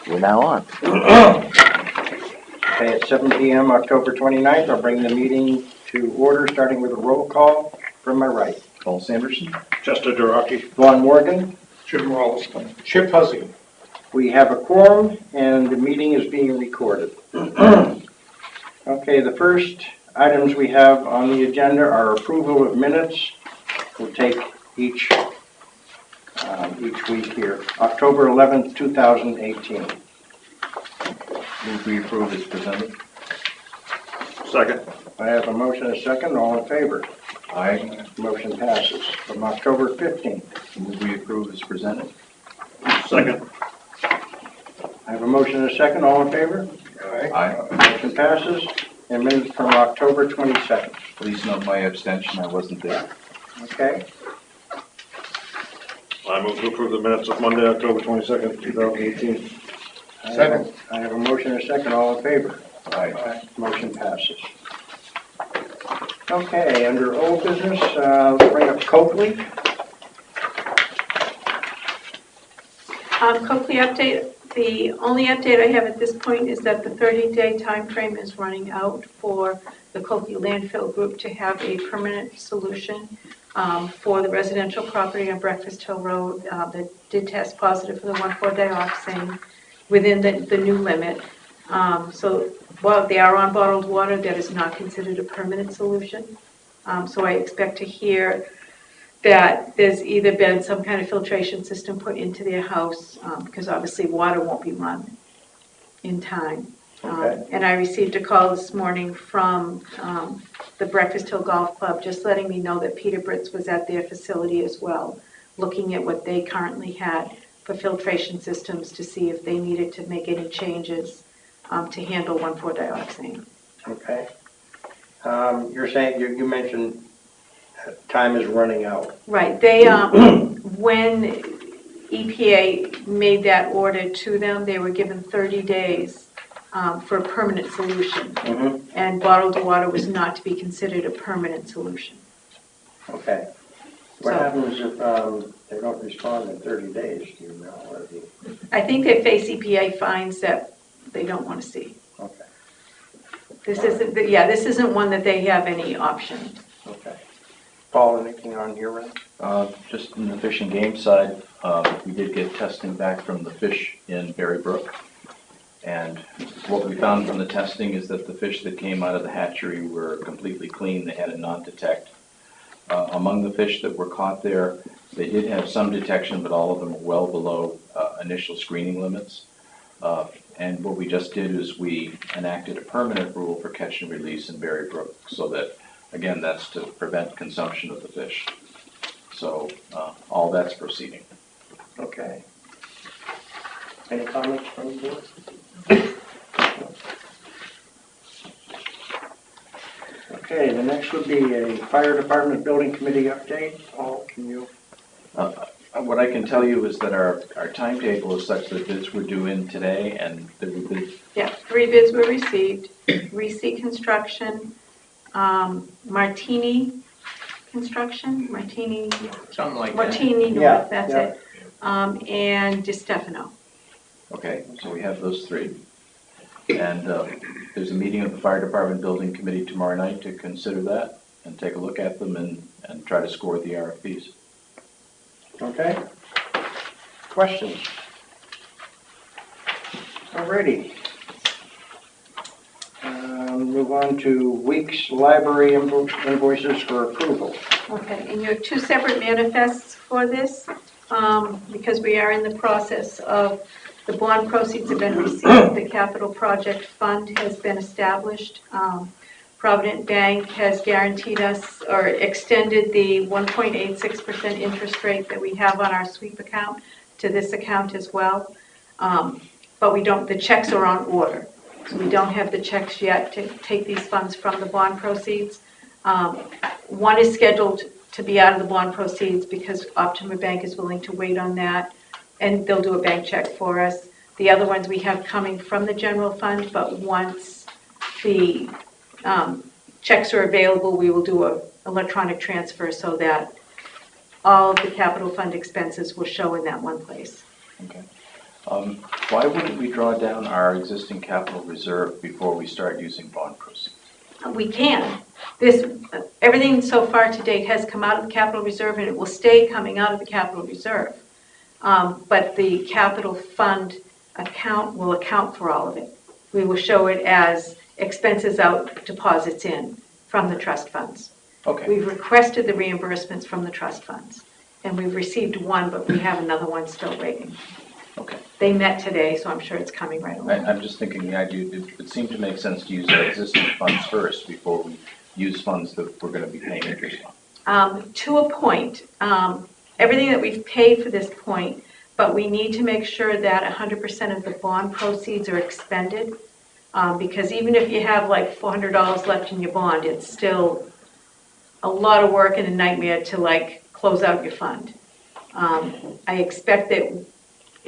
We're now on. Okay, at 7 p.m. October 29th, I'll bring the meeting to order, starting with a roll call from my right. Paul Sanderson. Chester Duraki. Vaughn Morgan. Jim Rolliston. Chip Huzzy. We have a quorum, and the meeting is being recorded. Okay, the first items we have on the agenda are approval of minutes. We'll take each week here. October 11th, 2018. Move we approve as presented. Second. I have a motion and a second. All in favor? Aye. Motion passes. From October 15th. Move we approve as presented. Second. I have a motion and a second. All in favor? Aye. Motion passes. And minutes from October 22nd. Please note my abstention. I wasn't there. Okay. I move to approve the minutes of Monday, October 22nd, 2018. Second. I have a motion and a second. All in favor? Aye. Motion passes. Okay, under old business, let's bring up Coakley. Coakley update. The only update I have at this point is that the 30-day time frame is running out for the Coakley Landfill Group to have a permanent solution for the residential property on Breakfast Hill Road that did test positive for the 1,4-dioxane within the new limit. So while they are on bottled water, that is not considered a permanent solution. So I expect to hear that there's either been some kind of filtration system put into their house, because obviously water won't be run in time. Okay. And I received a call this morning from the Breakfast Hill Golf Club, just letting me know that Peter Britz was at their facility as well, looking at what they currently had for filtration systems to see if they needed to make any changes to handle 1,4-dioxane. Okay. You're saying, you mentioned time is running out. Right. They, when EPA made that order to them, they were given 30 days for a permanent solution. Mm-hmm. And bottled water was not to be considered a permanent solution. Okay. What So- happens if they don't respond in 30 days? Do you know? Or do you... I think they face EPA fines that they don't want to see. Okay. This isn't one that they have any option. Okay. Paul, anything on your end? Just in the fish and game side, we did get testing back from the fish in Berry Brook. And what we found from the testing is that the fish that came out of the hatchery were completely clean. They had a non-detect. Among the fish that were caught there, they did have some detection, but all of them were well below initial screening limits. And what we just did is we enacted a permanent rule for catch and release in Berry Brook, so that, again, that's to prevent consumption of the fish. So all that's proceeding. Okay. Any comments from the board? Okay, the next would be a fire department building committee update. Paul, can you? What I can tell you is that our timetable is such that bids were due in today, and there were bids. Yeah, 3 bids were received. Reese Construction, Martini Construction, Something like Martini North, Yeah, that's yeah. it, and DiStefano. Okay, so we have those 3. And there's a meeting of the fire department building committee tomorrow night to consider that and take a look at them and try to score the RFPs. Okay. Questions? Alrighty. Move on to Weeks Library invoices for approval. Okay, and you have 2 separate manifests for this, because we are in the process of, the bond proceeds have been received, the capital project fund has been established. Provident Bank has guaranteed us, or extended the 1.86% interest rate that we have on our sweep account to this account as well. But we don't, the checks are on order. So we don't have the checks yet to take these funds from the bond proceeds. One is scheduled to be out of the bond proceeds because Optima Bank is willing to wait on that, and they'll do a bank check for us. The other ones we have coming from the general fund, but once the checks are available, we will do an electronic transfer so that all of the capital fund expenses will show in that one place. Okay. Why wouldn't we draw down our existing capital reserve before we start using bond proceeds? We can. Everything so far to date has come out of the capital reserve, and it will stay coming out of the capital reserve. But the capital fund account will account for all of it. We will show it as expenses out, deposits in from the trust funds. Okay, We've requested the reimbursements from the trust funds, and we've received one, but we have another one still waiting. okay. They met today, so I'm sure it's coming right along. I'm just thinking the idea, it seemed to make sense to use our existing funds first before we use funds that we're gonna be paying interest on. To a point, everything that we've paid for this point, but we need to make sure that 100% of the bond proceeds are expended. Because even if you have like $400 left in your bond, it's still a lot of work and a nightmare to like close out your fund. I expect that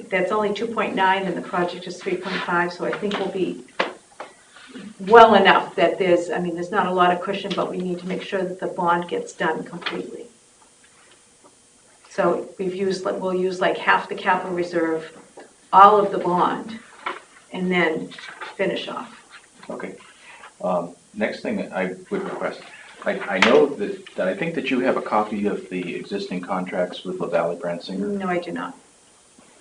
that's only 2.9 and the project is 3.5, so I think we'll be well enough that there's not a lot of cushion, but we need to make sure that the bond gets done completely. So we'll use like half the capital reserve, all of the bond, and then finish off. Okay. Next thing I would request, I know that I think that you have a copy of the existing contracts with LaValle Bransinger. No, I do not.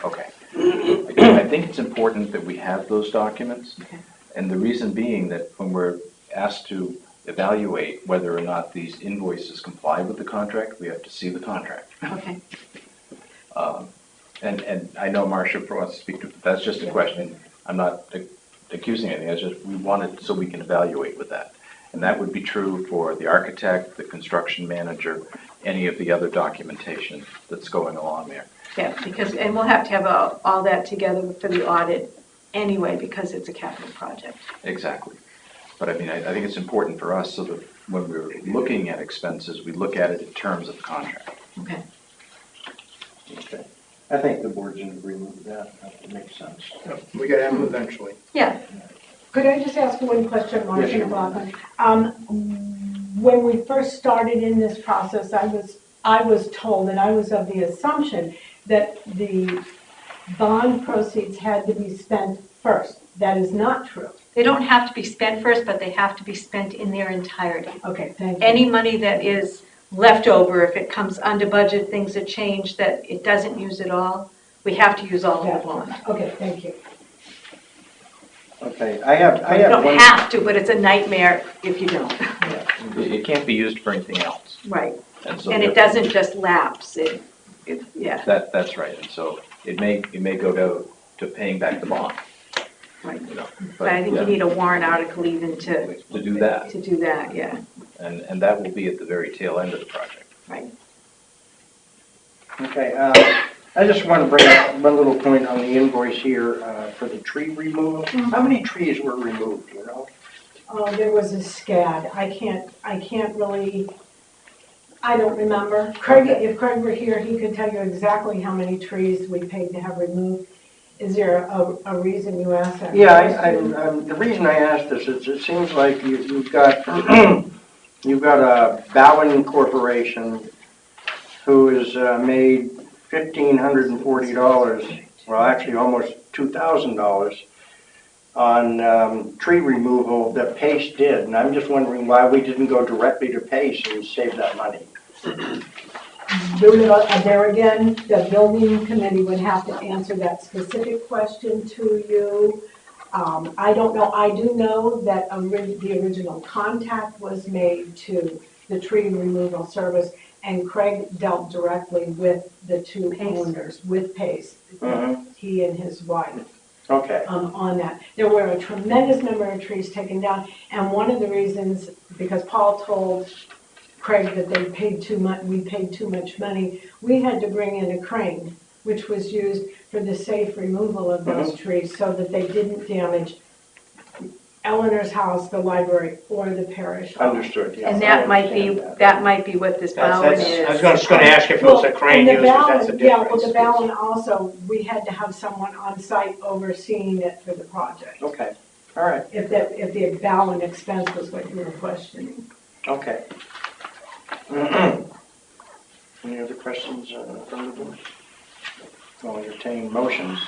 Okay. I think it's important that we have those documents. Okay. And the reason being that when we're asked to evaluate whether or not these invoices comply with the contract, we have to see the contract. Okay. And I know Marcia wants to speak to, that's just a question. I'm not accusing anything, it's just we want it so we can evaluate with that. And that would be true for the architect, the construction manager, any of the other documentation that's going along there. Yeah, and we'll have to have all that together for the audit anyway, because it's a capital project. Exactly. But I mean, I think it's important for us so that when we're looking at expenses, we look at it in terms of the contract. Okay. Okay. I think the board's in agreement with that. That makes sense. We gotta have them eventually. Yeah. Could I just ask one question, Marcia Yes, you McLaughlin? When we first started in this process, I was told, and I was of the assumption, that the bond proceeds had to be spent first. That is not true. They don't have to be spent first, but they have to be spent in their entirety. Okay, thank you. Any money that is left over, if it comes under budget, things that change, that it doesn't use it all, we have to use all of the bond. Okay, thank you. Okay, I have You don't one. have to, but it's a nightmare if you don't. It can't be used for anything else. Right. So And it doesn't just lapse. Yeah, That's right. And so it may go to paying back the bond, right. you know. But I think you need a warrant article even to do that. do that, yeah, And that will be at the very tail end of the project. right. Okay, I just want to bring up one little point on the invoice here for the tree removal. How many trees were removed, you know? Oh, there was a SCAD. I can't really, I don't remember. Craig, if Craig were here, he could tell you exactly how many trees we paid to have removed. Is there a reason you asked that? Yeah, the reason I asked this is it seems like you've got you've got a Bowen Corporation who has made $1,540, well, actually almost $2,000 on tree removal that Pace did, and I'm just wondering why we didn't go directly to Pace and save that money. There again, the building committee would have to answer that specific question to you. I don't know, I do know that the original contact was made to the tree removal service, and Craig dealt directly with the two owners, with Pace, he and his wife. Okay. On that. There were a tremendous number of trees taken down, and one of the reasons, because Paul told Craig that they paid too much, we paid too much money, we had to bring in a crane, which was used for the safe removal of those trees so that they didn't damage Eleanor's house, the library, or the parish. Understood, yes. And I that might understand be what this That's- Bowen that's- I is. was just gonna ask if it was a crane and the used, 'cause that's the Bowen- Yeah, well, difference. the Bowen also, we had to have someone on site overseeing it for the project. Okay, all right, If the Bowen expense was what you were questioning. okay. Any other questions from the board? I'll entertain motions.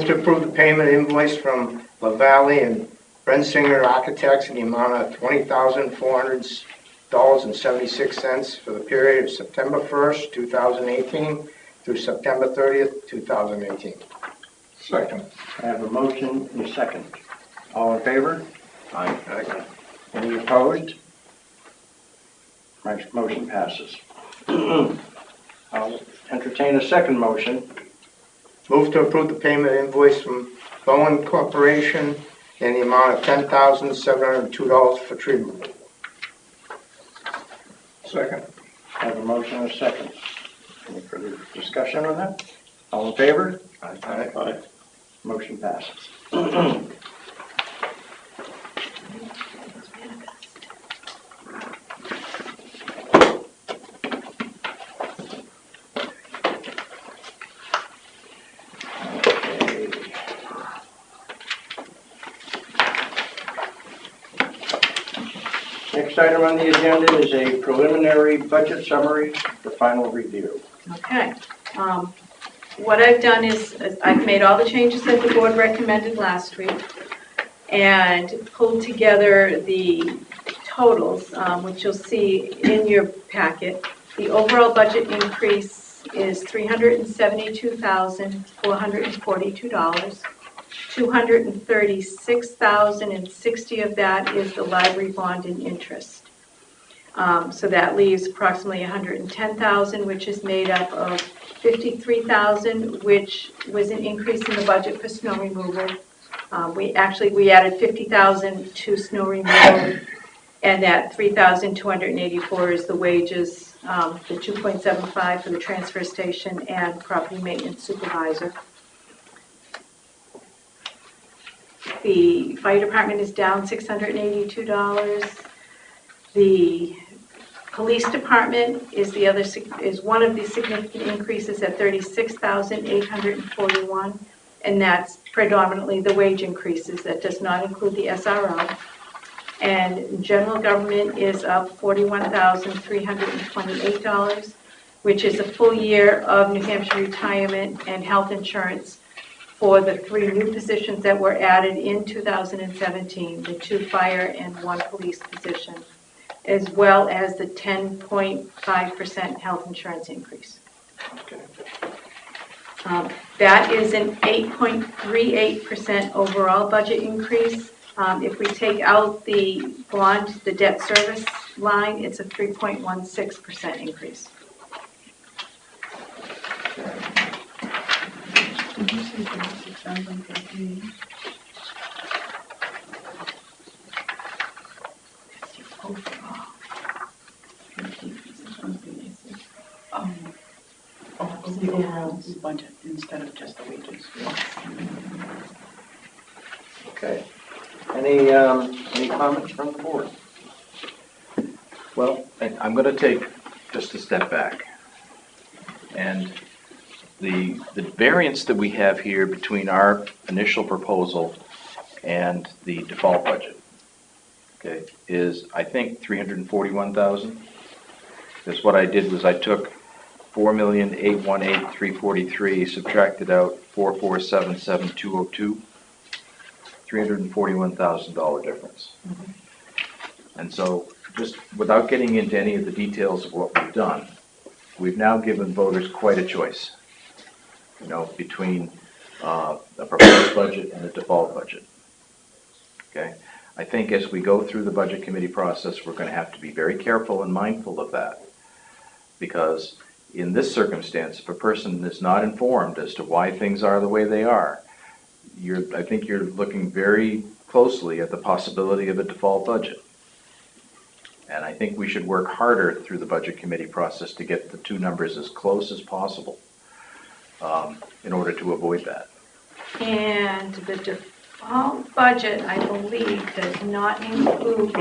Move to approve the payment invoice from LaValle and Brensinger Architects in the amount of $20,400.76 for the period of September 1st, 2018 through September 30th, 2018. Second. I have a motion and a second. All in favor? Aye. Any opposed? My motion passes. I'll entertain a second motion. Move to approve the payment invoice from Bowen Corporation in the amount of $10,702 for tree removal. Second. I have a motion and a second. Any further discussion on that? All in favor? Aye. Motion passes. Okay. Next item on the agenda is a preliminary budget summary for final review. Okay. What I've done is I've made all the changes that the board recommended last week and pulled together the totals, which you'll see in your packet. The overall budget increase is $372,442. $236,060 of that is the library bond and interest. So that leaves approximately $110,000, which is made up of $53,000, which was an increase in the budget for snow removal. We added $50,000 to snow removal, and that $3,284 is the wages, the $2.75 for the transfer station and property maintenance supervisor. The fire department is down $682. The police department is one of the significant increases at $36,841, and that's predominantly the wage increases. That does not include the SRO. And general government is up $41,328, which is a full year of New Hampshire retirement and health insurance for the 3 new positions that were added in 2017, the 2 fire and 1 police position, as well as the 10.5% health insurance increase. That is an 8.38% overall budget increase. If we take out the bond, the debt service line, it's a 3.16% increase. Did you say 36,000 of the overall budget instead of just the wages? Okay. Any comments from the board? Well, I'm going to take just a step back. And the variance that we have here between our initial proposal and the default budget, okay, is I think $341,000. Because what I did was I took $4,818,343, subtracted out $4,477,202, $341,000 difference. Mm-hmm. And so, just without getting into any of the details of what we've done, we've now given voters quite a choice, you know, between a proposed budget and a default budget. Okay? I think as we go through the budget committee process, we're going to have to be very careful and mindful of that. Because in this circumstance, if a person is not informed as to why things are the way they are, I think you're looking very closely at the possibility of a default budget. And I think we should work harder through the budget committee process to get the 2 numbers as close as possible in order to avoid that. And the default budget, I believe, does not include,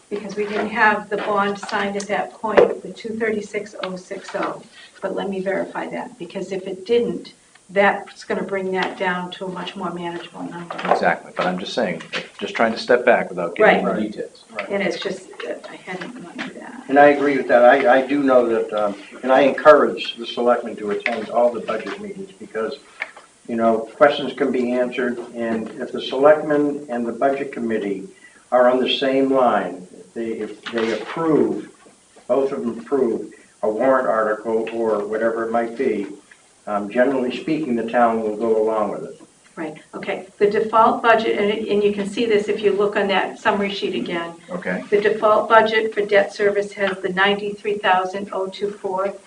because we didn't have the bond signed at that point, the 236,060. But let me verify that, because if it didn't, that's going to bring that down to a much more manageable number. Exactly, but I'm just saying, just trying to step back without getting into Right. details. And it's just, I hadn't gone through that. And I agree with that. I do know that, and I encourage the selectmen to attend all the budget meetings because questions can be answered, and if the selectmen and the budget committee are on the same line, if they approve, both of them approve a warrant article or whatever it might be, generally speaking, the town will go along with it. Right, okay. The default budget, and you can see this if you look on that summary sheet again. Okay, The default budget for debt service has the 93,024, okay,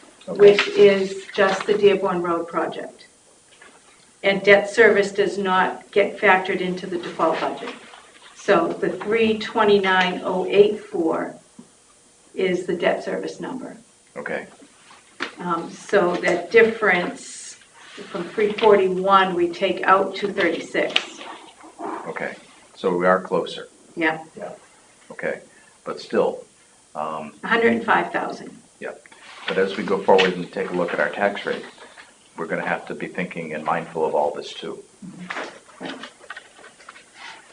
which is just the Dearborn Road project. And debt service does not get factored into the default budget. So the 329,084 is the debt service number. okay, So that difference from 341, we take out 236. okay. So we are closer, Yeah, okay, but still, 105,000. but as we go forward and take a look at our tax rate, we're gonna have to be thinking and mindful of all this too. A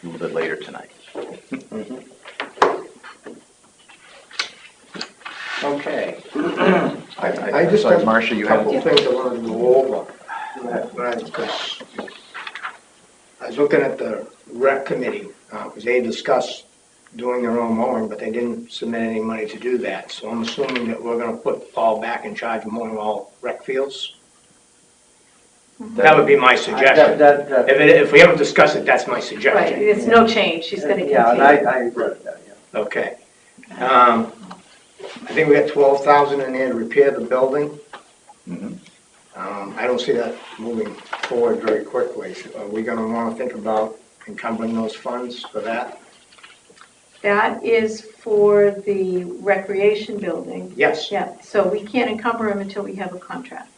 little bit later tonight. Okay. I just Sorry, have Marcia, a you had, couple things I wanted to go over. Because I was looking at the rec committee, because they discussed doing their own mowing, but they didn't submit any money to do that. So I'm assuming that we're gonna put Paul back in charge of mowing all rec fields? That would be my suggestion. If we haven't discussed it, that's my Right, suggestion. it's no change, she's gonna continue. Yeah, and I agree with that, yeah. Okay. I think we got 12,000 in there to repair the building. Mhm. I don't see that moving forward very quickly. Are we gonna wanna think about encumbering those funds for that? That is for the recreation building. Yes, Yeah, so we can't encumber them until we have a contract.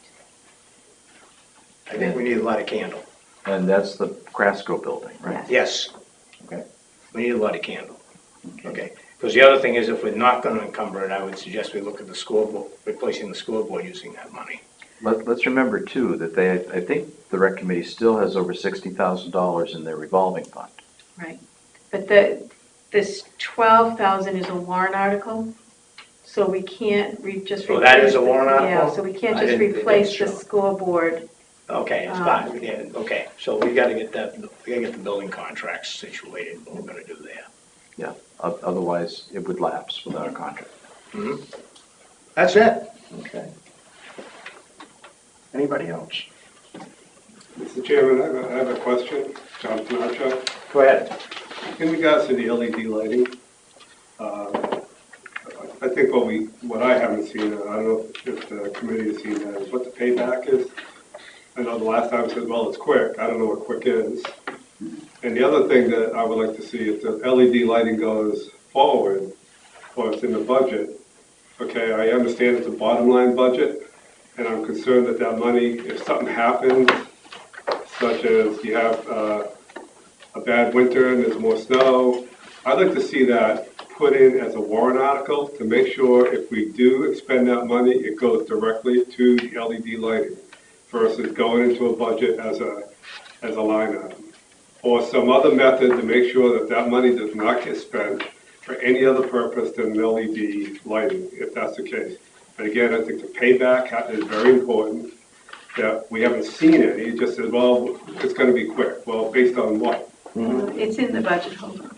I think we need a light of candle. and that's the Crasco building, right? Yes. Okay. We need a light of candle. Okay. Because the other thing is, if we're not gonna encumber it, I would suggest we look at the scoreboard, replacing the scoreboard using that money. Let's remember too, that I think the rec committee still has over $60,000 in their revolving fund. Right. But this 12,000 is a warrant article, so we can't just So replace. that is a warrant article? Yeah, so we can't I just didn't think replace the so. scoreboard. Okay, it's fine, yeah, okay, so we gotta get the building contracts situated, what we're gonna do there. Yeah, otherwise it would lapse without a contract. That's it. Okay. Anybody else? Mr. Chairman, I have a question, John Panacho. Go ahead. In regards to the LED lighting, I think what I haven't seen, I don't know if the committee has seen that, is what the payback is. I know the last time it said, well, it's quick. I don't know what quick is. And the other thing that I would like to see, if the LED lighting goes forward, or it's in the budget, okay, I understand it's a bottom line budget, and I'm concerned that that money, if something happens, such as you have a bad winter and there's more snow, I'd like to see that put in as a warrant article to make sure if we do expend that money, it goes directly to the LED lighting versus going into a budget as a line item. Or some other method to make sure that that money does not get spent for any other purpose than LED lighting, if that's the case. But again, I think the payback is very important, that we haven't seen any. It just says, well, it's going to be quick. Well, based on what? It's in the budget, hold on.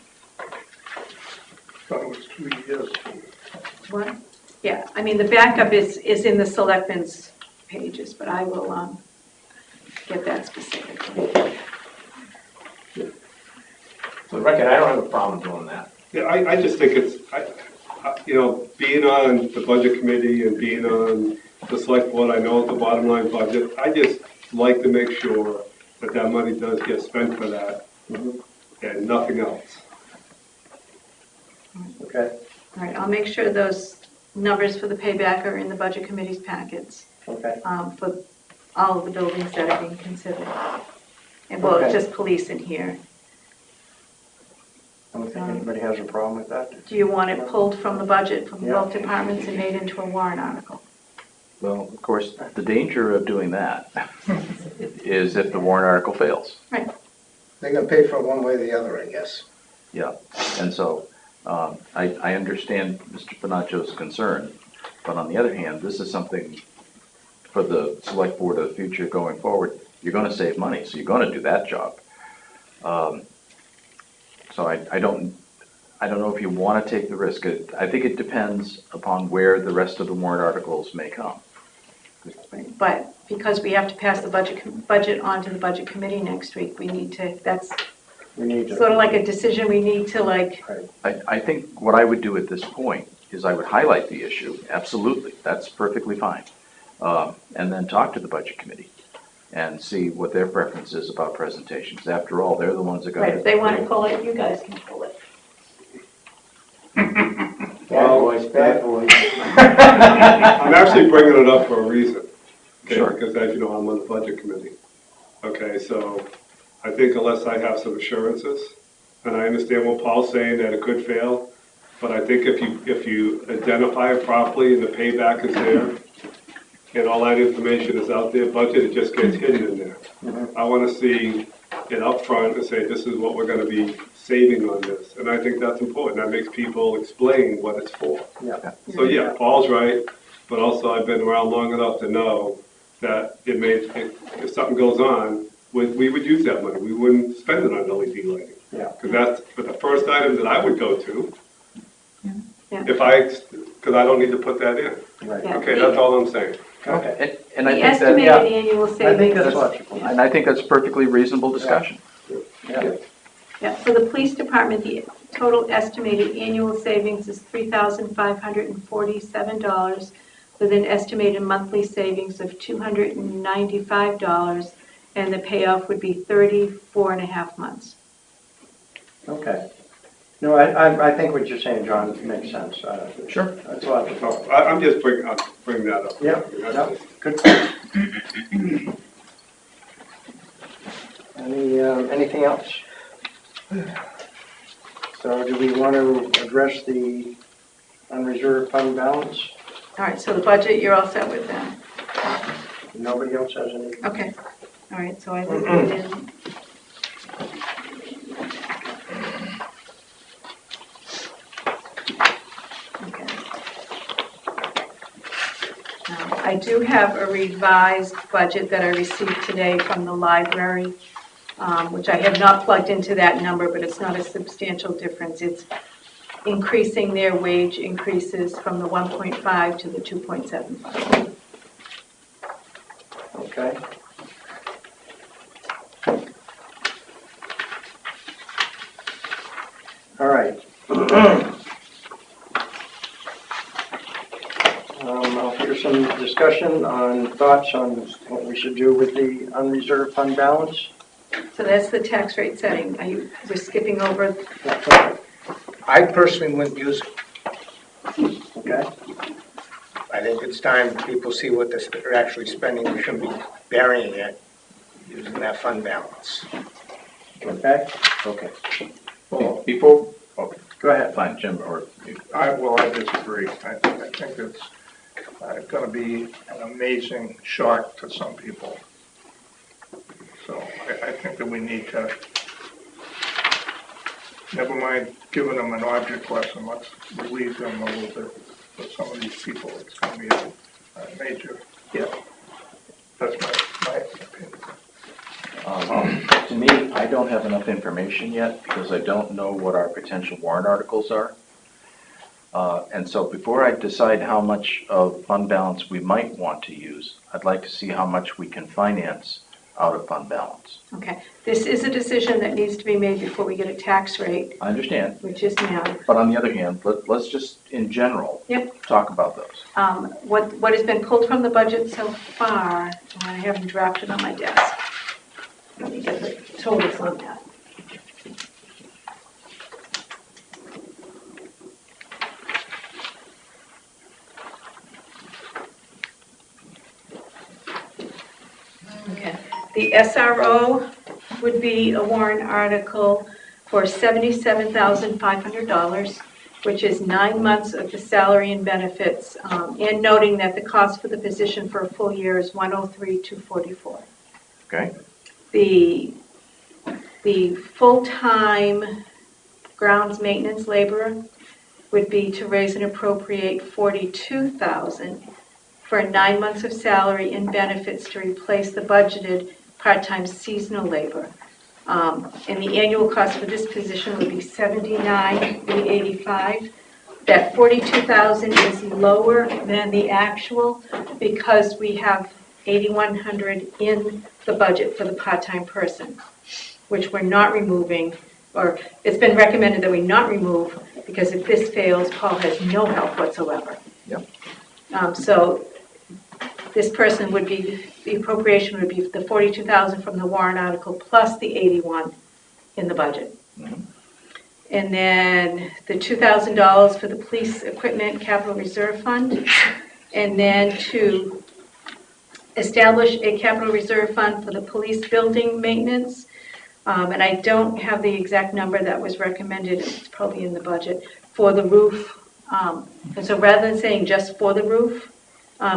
Thought it was 2 years. What? Yeah, I mean, the backup is in the selectmen's pages, but I will get that specifically. For the record, I don't have a problem doing that. Yeah, I just think it's, being on the budget committee and being on the select board, I know it's a bottom line budget. I just like to make sure that that money does get spent for that and nothing else. Okay, All right, I'll make sure those numbers for the payback are in the budget committee's packets okay. for all of the buildings that are being considered. And well, Okay. just police in here. I don't think anybody has a problem with that. Do you want it pulled from the budget, from Yeah. both departments and made into a warrant article? Well, of course, the danger of doing that is if the warrant article fails. They're gonna pay for it one way or the other, I guess. Yeah, and so I understand Mr. Panacho's concern, but on the other hand, this is something for the select board of the future going forward. you're gonna save money, so you're gonna do that job. So I don't know if you wanna take the risk. I think it depends upon where the rest of the warrant articles may come. But because we have to pass the budget on to the budget committee next week, we need to, that's We need to. sort of like a decision we need to like, I think what I would do at this point is I would highlight the issue, absolutely, that's perfectly fine. And then talk to the budget committee and see what their preference is about presentations. After all, they're the ones that got right, it. if they want to pull it, you guys can pull it. Bad boys. I'm actually bringing it up for a reason. Okay, Sure. because as you know, I'm on the budget committee. Okay, so I think unless I have some assurances, and I understand what Paul's saying, that it could fail, but I think if you identify it properly and the payback is there, and all that information is out there, budget, it just gets hidden in there. I want to see it up front and say, this is what we're going to be saving on this. And I think that's important. That makes people explain what it's for. Yeah. So yeah, Paul's right, but also I've been around long enough to know that if something goes on, we would use that money. We wouldn't spend it on LED lighting. Yeah. Because that's the first item that I would go to. Yeah. Because I don't need to put that in. Right. Yeah. Okay, that's all I'm saying. Okay. And The I think that, estimated annual I think savings. that's is- logical. and I think that's perfectly reasonable discussion. Yeah. Yeah, so the police department, the total estimated annual savings is $3,547 with an estimated monthly savings of $295, and the payoff would be 34 and a half months. Okay. No, I think what you're saying, John, makes sense. Sure. That's logical. So I'm just bringing that up. Yeah, That's no, just- good. Anything else? So do we want to address the unreserved fund balance? All right, so the budget, you're all set with that? Nobody else has any? Okay, all right, so I will put in. Okay. Now, I do have a revised budget that I received today from the library, which I have not plugged into that number, but it's not a substantial difference. It's increasing their wage increases from the 1.5 to the 2.75. Okay. All right. I'll hear some discussion on thoughts on what we should do with the unreserved fund balance. So that's the tax rate setting. We're skipping over, I personally wouldn't use it. Okay, I think it's time people see what they're actually spending. We shouldn't be burying it using that fund balance. okay, okay. Before, Go ahead. fine, Jim, or you. I disagree. I think it's going to be an amazing shock to some people. So I think that we need to, never mind giving them an object lesson, let's relieve them a little bit. For some of these people, it's going to be a major hit. That's my opinion. To me, I don't have enough information yet because I don't know what our potential warrant articles are. And so before I decide how much of fund balance we might want to use, I'd like to see how much we can finance out of fund balance. okay. This is a decision that needs to be made before we get a tax rate, I understand, which is now. but on the other hand, let's just, in general, Yep. talk about those. What has been pulled from the budget so far, I haven't drafted on my desk. Let me get the totals on that. Okay, the SRO would be a warrant article for $77,500, which is 9 months of the salary and benefits, and noting that the cost for the position for a full year is $103,244. Okay? The full-time grounds maintenance laborer would be to raise and appropriate $42,000 for 9 months of salary and benefits to replace the budgeted part-time seasonal labor. And the annual cost for this position would be $79,385. That $42,000 is lower than the actual because we have $8,100 in the budget for the part-time person, which we're not removing, or it's been recommended that we not remove, because if this fails, Paul has no help whatsoever. Yep. So this person would be, the appropriation would be the $42,000 from the warrant article plus the $81,000 in the budget. Mhm. And then the $2,000 for the police equipment capital reserve fund. And then to establish a capital reserve fund for the police building maintenance. And I don't have the exact number that was recommended, it's probably in the budget, for the roof. And so rather than saying just for the roof,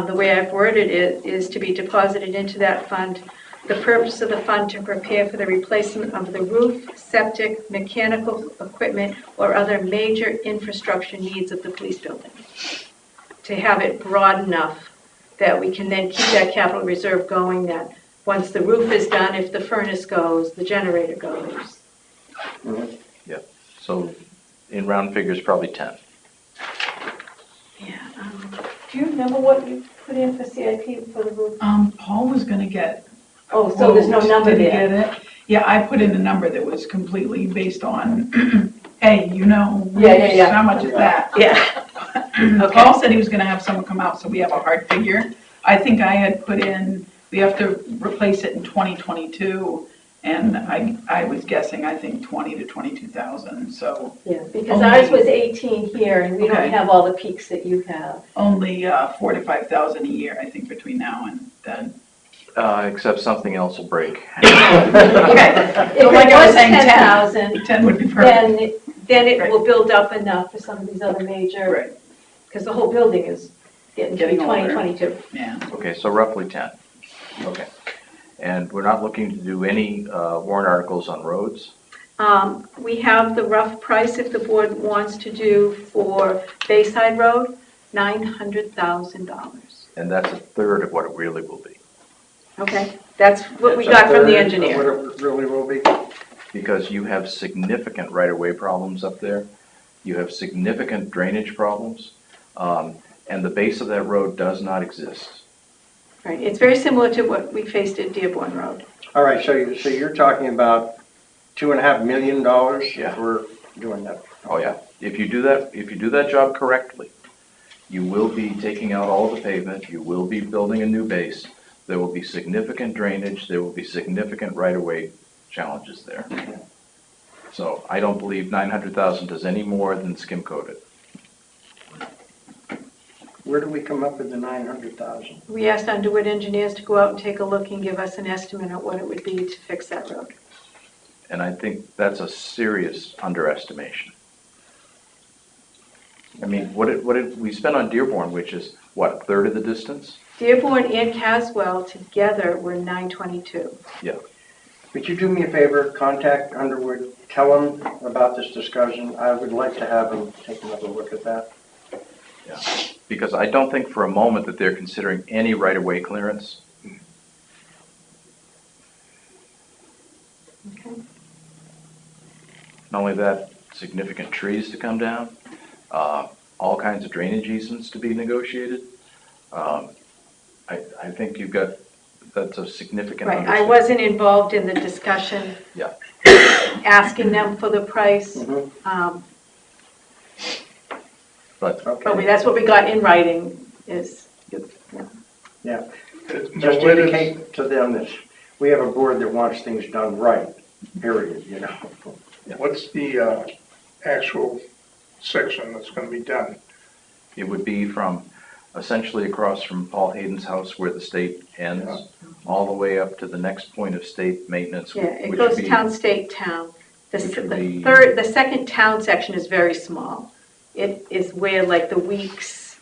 the way I've worded it is to be deposited into that fund. The purpose of the fund to prepare for the replacement of the roof, septic, mechanical equipment, or other major infrastructure needs of the police building. To have it broad enough that we can then keep that capital reserve going, that once the roof is done, if the furnace goes, the generator goes. So in round figures, probably 10. Yeah. Do you remember what you put in for CIP for the roof? Paul was gonna get. Oh, so there's no number Did he there? get it? Yeah, I put in a number that was completely based on, hey, you know, Yeah. how much is that? Yeah. Okay. Paul said he was gonna have someone come out, so we have a hard figure. I think I had put in, we have to replace it in 2022, and I was guessing, I think 20 to 22,000, so Yeah, because ours was 18 here, and we don't Okay. have all the peaks that you have. only 4 to 5,000 a year, I think, between now and then. Except something else will break. Okay, If so like it I was was saying, 10,000, 10 would be perfect. then it Right. will build up enough for some of these other major, Right, because the whole building is getting to be Getting older. 2022. yeah. Okay, so roughly 10. Okay. And we're not looking to do any warrant articles on roads? We have the rough price, if the board wants to do, for Bayside Road, $900,000. And that's a third of what it really will be. Okay, that's what we It's a got from the third of engineer. What it really will be. Because you have significant right-of-way problems up there. You have significant drainage problems. And the base of that road does not exist. Right, it's very similar to what we faced at Dearborn Road. All right, so you're talking about $2.5 million Yeah. for doing that? Oh, yeah. If you do that job correctly, you will be taking out all the pavement, you will be building a new base. There will be significant drainage, there will be significant right-of-way challenges there. So I don't believe 900,000 does any more than skim coat it. Where do we come up with the 900,000? We asked Underwood Engineers to go out and take a look and give us an estimate of what it would be to fix that road. And I think that's a serious underestimation. I mean, what did we spend on Dearborn, which is, what, a third of the distance? Dearborn and Caswell together were 922. Yeah. Would you do me a favor, contact Underwood, tell them about this discussion? I would like to have them take another look at that. Yeah. Because I don't think for a moment that they're considering any right-of-way clearance. Okay. Not only that, significant trees to come down, all kinds of drainage easements to be negotiated. I think that's a significant Right, I undertaking. wasn't involved in the discussion. Yeah. Asking them for the price. Mhm. But Okay. That's what we got in writing is, Yeah. Now, Just what is- indicate to them that we have a board that wants things done right, period, you know? What's the actual section that's gonna be done? it would be from essentially across from Paul Hayden's house where the state ends, all the way up to the next point of state maintenance. yeah, it which goes would be- town, state, town. Which would be- The second town section is very small. It is where like the weeks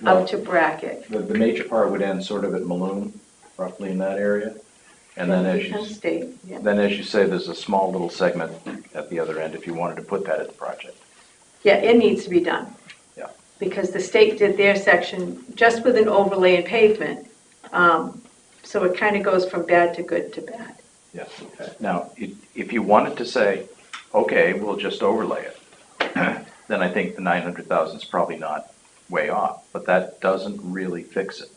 up to Brackett. The major part would end sort of at Maloon, roughly in that area. And then as Town, you, state, yeah. then as you say, there's a small little segment at the other end if you wanted to put that at the project. Yeah, it needs to be done. Yeah. Because the state did their section just with an overlay and pavement. So it kind of goes from bad to good to bad. Yeah. Now, if you wanted to say, okay, we'll just overlay it, then I think the 900,000 is probably not way off, but that doesn't really fix it.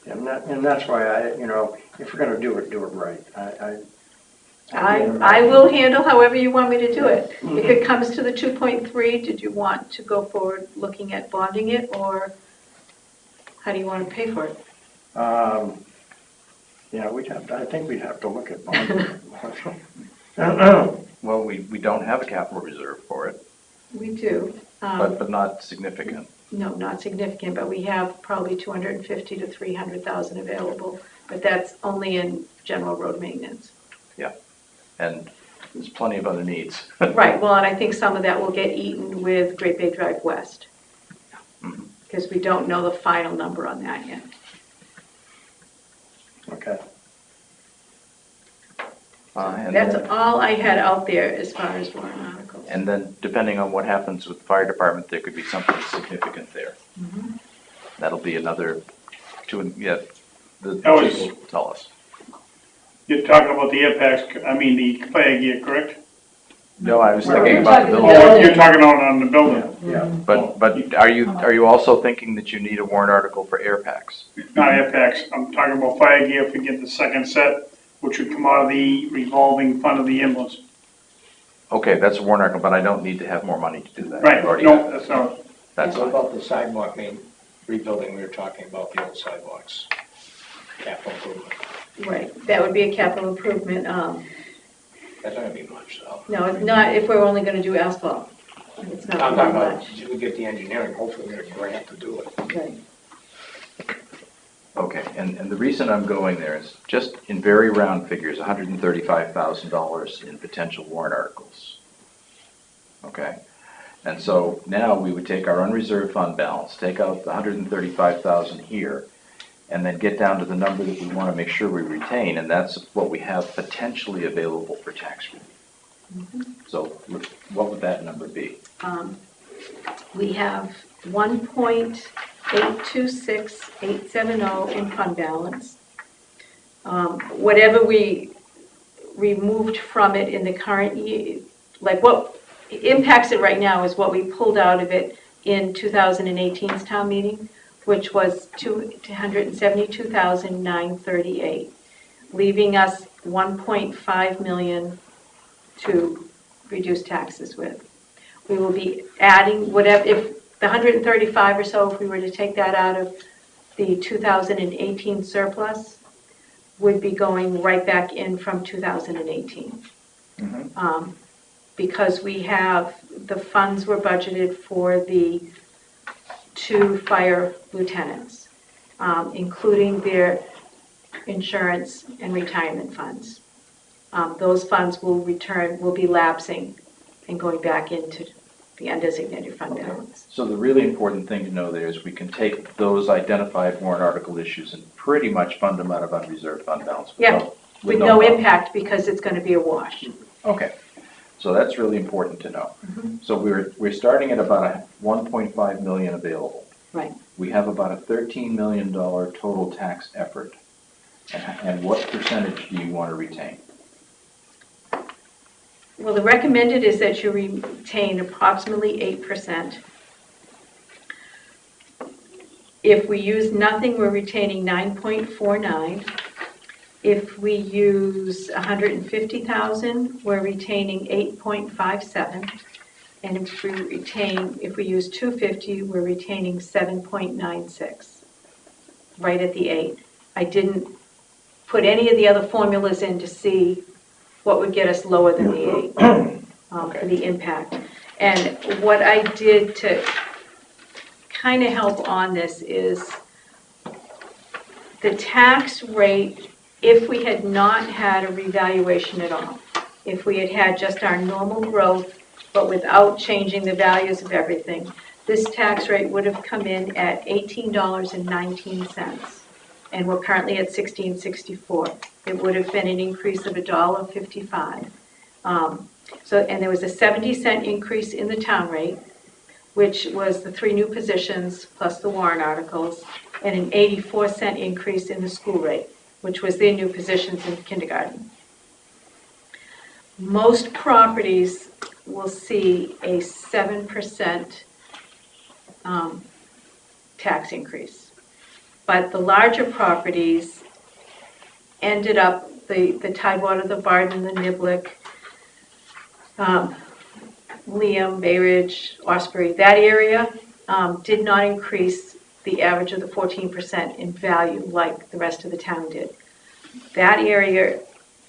And that's why if we're gonna do it right. I will handle however you want me to do it. If it comes to the 2.3, did you want to go forward looking at bonding it, or how do you want to pay for it? Yeah, I think we'd have to look at bonding. Well, we don't have a capital reserve for it, We do. but not significant. No, not significant, but we have probably 250 to 300,000 available, but that's only in general road maintenance. And there's plenty of other needs. Right, well, and I think some of that will get eaten with Great Bay Drive West, Mhm. because we don't know the final number on that yet. Okay. And That's then- all I had out there as far as warrant articles. And then depending on what happens with the fire department, there could be something significant there. Mhm. That'll be another the That was- chief will tell us. You're talking about the impacts, the fire gear, correct? No, I was We're thinking about the talking building. Oh, you're talking on the building, Yeah. But are you also thinking that you need a warrant article for air packs? not impacts. I'm talking about fire gear if we get the second set, which would come out of the revolving fund of the ambulance. Okay, that's a warrant article, but I don't need to have more money to do that. Right, I've already no, got that. that's not, That's What fine. about the sidewalk rebuilding we were talking about, the old sidewalks? Capital improvement. Right, that would be a capital improvement. That's not gonna be much, though. No, it's not if we're only gonna do asphalt. It's not I'm that talking about, much. we get the engineering, hopefully we get a grant to do it. Right. Okay, and the reason I'm going there is just in very round figures, $135,000 in potential warrant articles. Okay? And so now we would take our unreserved fund balance, take out the 135,000 here, and then get down to the number that we want to make sure we retain, and that's what we have potentially available for tax relief. So what would that number be? We have 1.826870 in fund balance. Whatever we removed from it in the current year, like what impacts it right now is what we pulled out of it in 2018's town meeting, which was 272,938, leaving us 1.5 million to reduce taxes with. We will be adding whatever, if the 135 or so, if we were to take that out of the 2018 surplus, would be going right back in from 2018. Because we have, the funds were budgeted for the 2 fire lieutenants, including their insurance and retirement funds. Those funds will be lapsing and going back into the undesignated fund balance. So the really important thing to know there is we can take those identified warrant article issues and pretty much fund them out of unreserved fund balance. Yeah, with no impact because it's going to be a wash. Okay, so that's really important to know. So we're starting at about 1.5 million available. Right. We have about a $13 million total tax effort. And what percentage do you want to retain? Well, the recommended is that you retain approximately 8%. If we use nothing, we're retaining 9.49. If we use 150,000, we're retaining 8.57. And if we use 250, we're retaining 7.96, right at the 8. I didn't put any of the other formulas in to see what would get us lower than the 8 for the impact. And what I did to kind of help on this is the tax rate, if we had not had a revaluation at all, if we had had just our normal growth, but without changing the values of everything, this tax rate would have come in at $18.19. And we're currently at $16.64. It would have been an increase of $1.55. And there was a 70-cent increase in the town rate, which was the 3 new positions plus the warrant articles. and an 84-cent increase in the school rate, which was their new positions in kindergarten. Most properties will see a 7% tax increase. But the larger properties ended up, the Tidewater, the Barden, the Niblick, Liam, Bay Ridge, Osprey, that area did not increase the average of the 14% in value like the rest of the town did. That area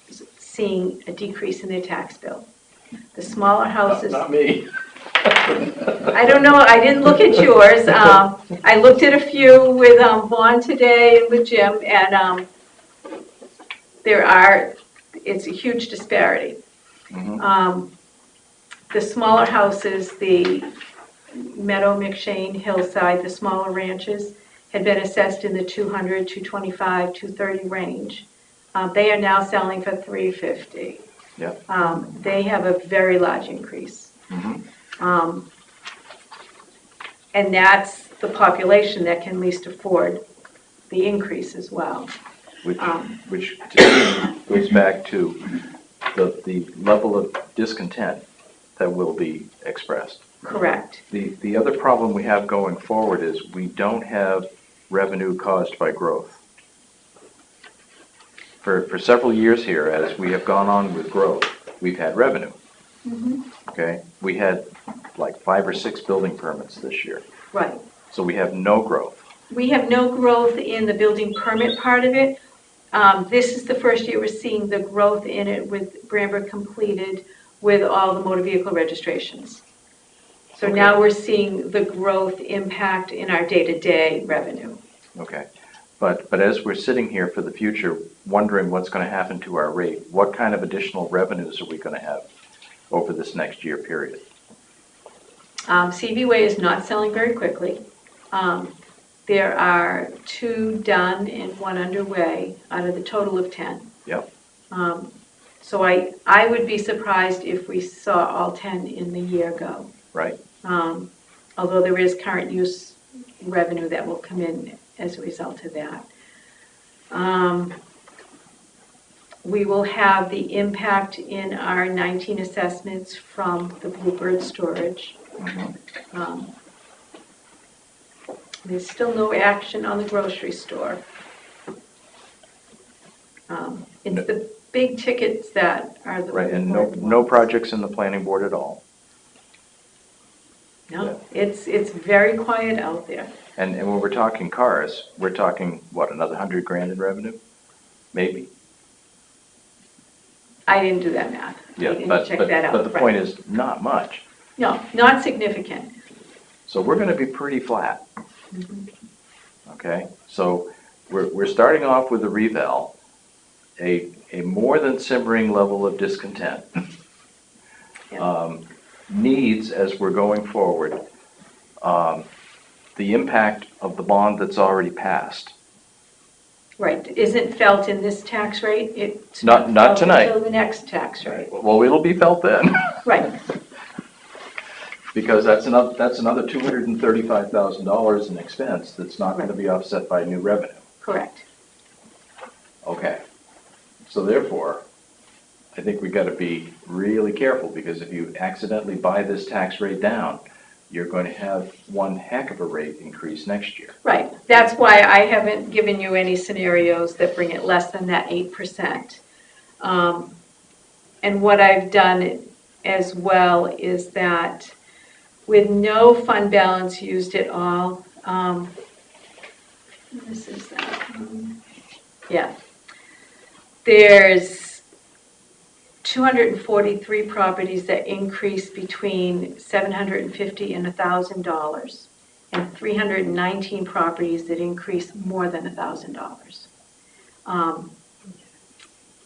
is seeing a decrease in their tax bill. The smaller houses. Not me. I don't know, I didn't look at yours. I looked at a few with Vaughn today and with Jim, and it's a huge disparity. Mhm. The smaller houses, the Meadow, McShane, Hillside, the smaller ranches, had been assessed in the 200, 225, 230 range. They are now selling for $350. Yep. They have a very large increase. Mhm. And that's the population that can least afford the increase as well. Which goes back to the level of discontent that will be expressed. Correct. The other problem we have going forward is we don't have revenue caused by growth. For several years here, as we have gone on with growth, we've had revenue. Okay? We had like 5 or 6 building permits this year. Right. So we have no growth. We have no growth in the building permit part of it. This is the first year we're seeing the growth in it with Branberg completed with all the motor vehicle registrations. So Okay. now we're seeing the growth impact in our day-to-day revenue. Okay. But as we're sitting here for the future, wondering what's going to happen to our rate, what kind of additional revenues are we going to have over this next year period? CV Way is not selling very quickly. There are 2 done and 1 underway out of the total of 10. Yep. So I would be surprised if we saw all 10 in the year go. Right. Although there is current use revenue that will come in as a result of that. We will have the impact in our 19 assessments from the Bluebird storage. There's still no action on the grocery store. It's the big tickets that are the Right, and important no ones. projects in the planning board at all. No, it's very quiet out there. And when we're talking cars, we're talking, what, another 100 grand in revenue? Maybe. I didn't do that math. Yeah, I didn't but check that out. the right. point is, not much. No, not significant. So we're going to be pretty flat. Okay, so we're starting off with a reval, a more than simmering level of discontent. Yeah. Needs, as we're going forward, the impact of the bond that's already passed. Right, isn't felt in this tax rate. It's Not felt tonight. until the next tax rate. Well, it'll be felt then. Right, Because that's another $235,000 in expense that's not going to be offset by new revenue. correct. Okay. So therefore, I think we got to be really careful, because if you accidentally buy this tax rate down, you're going to have one heck of a rate increase next year. Right, that's why I haven't given you any scenarios that bring it less than that 8%. And what I've done as well is that with no fund balance used at all, this is that, yeah. There's 243 properties that increase between $750 and $1,000, and 319 properties that increase more than $1,000.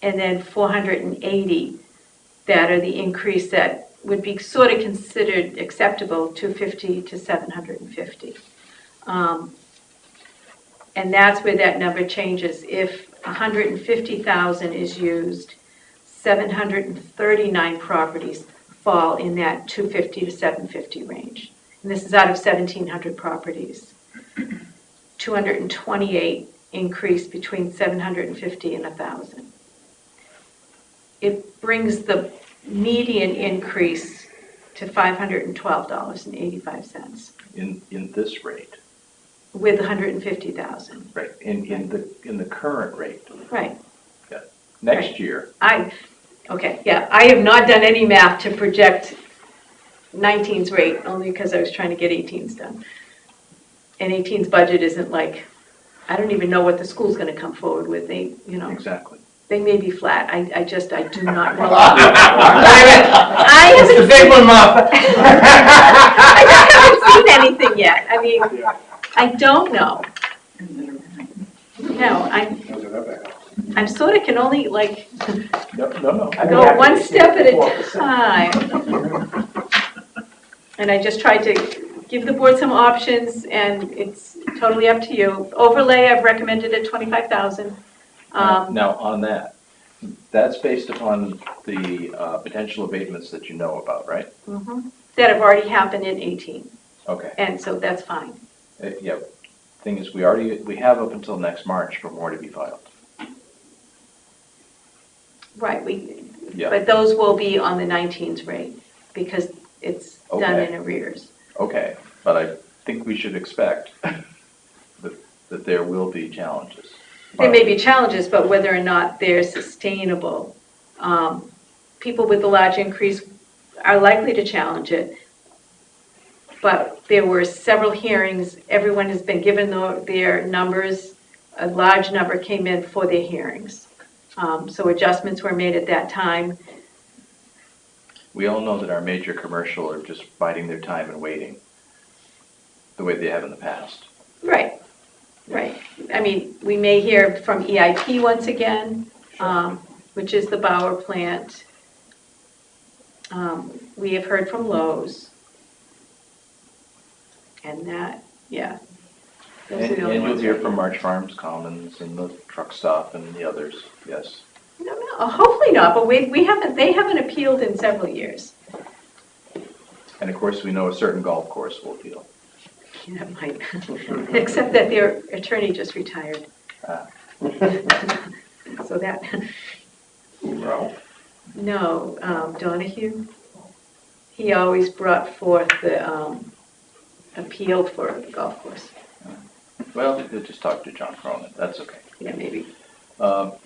And then 480 that are the increase that would be sort of considered acceptable, 250 to 750. And that's where that number changes. If 150,000 is used, 739 properties fall in that 250 to 750 range. And this is out of 1,700 properties. 228 increase between 750 and 1,000. It brings the median increase to $512.85 In this rate, with 150,000. right, in the current rate. Right. Next year, Okay, yeah, I have not done any math to project 19's rate, only because I was trying to get 18's done. And 18's budget isn't like, I don't even know what the school's gonna come forward with, they, exactly. they may be flat, I do not know. It's the I big one, Martha. haven't seen anything yet, I mean, I don't know. No, I'm sort of can only like No. go one step at a time. And I just tried to give the board some options, and it's totally up to you. Overlay, I've recommended at 25,000. Now, on that, that's based upon the potential abatements that you know about, right? That have already happened in 18, Okay. and so that's fine. Yeah, thing is, we have up until next March for more to be filed. Right, Yeah. but those will be on the 19's rate, because it's done Okay. in arrears. Okay, but I think we should expect that there will be challenges. There may be challenges, but whether or not they're sustainable, people with the large increase are likely to challenge it. But there were several hearings, everyone has been given their numbers, a large number came in for their hearings. So adjustments were made at that time. We all know that our major commercial are just biding their time and waiting, the way they have in the past. Right. I mean, we may hear from EIP once again, which is the Bauer plant. We have heard from Lowe's. And that, yeah. Those are And the only you'll ones hear right from now. March Farms Commons and the truck stop and the others, yes. No, hopefully not, but they haven't appealed in several years. And of course, we know a certain golf course will appeal. That might, except that their attorney just retired. So that, Ralph? no, Donahue, he always brought forth the appeal for the golf course. Well, we'll just talk to John Cronin, that's okay. Yeah, maybe. But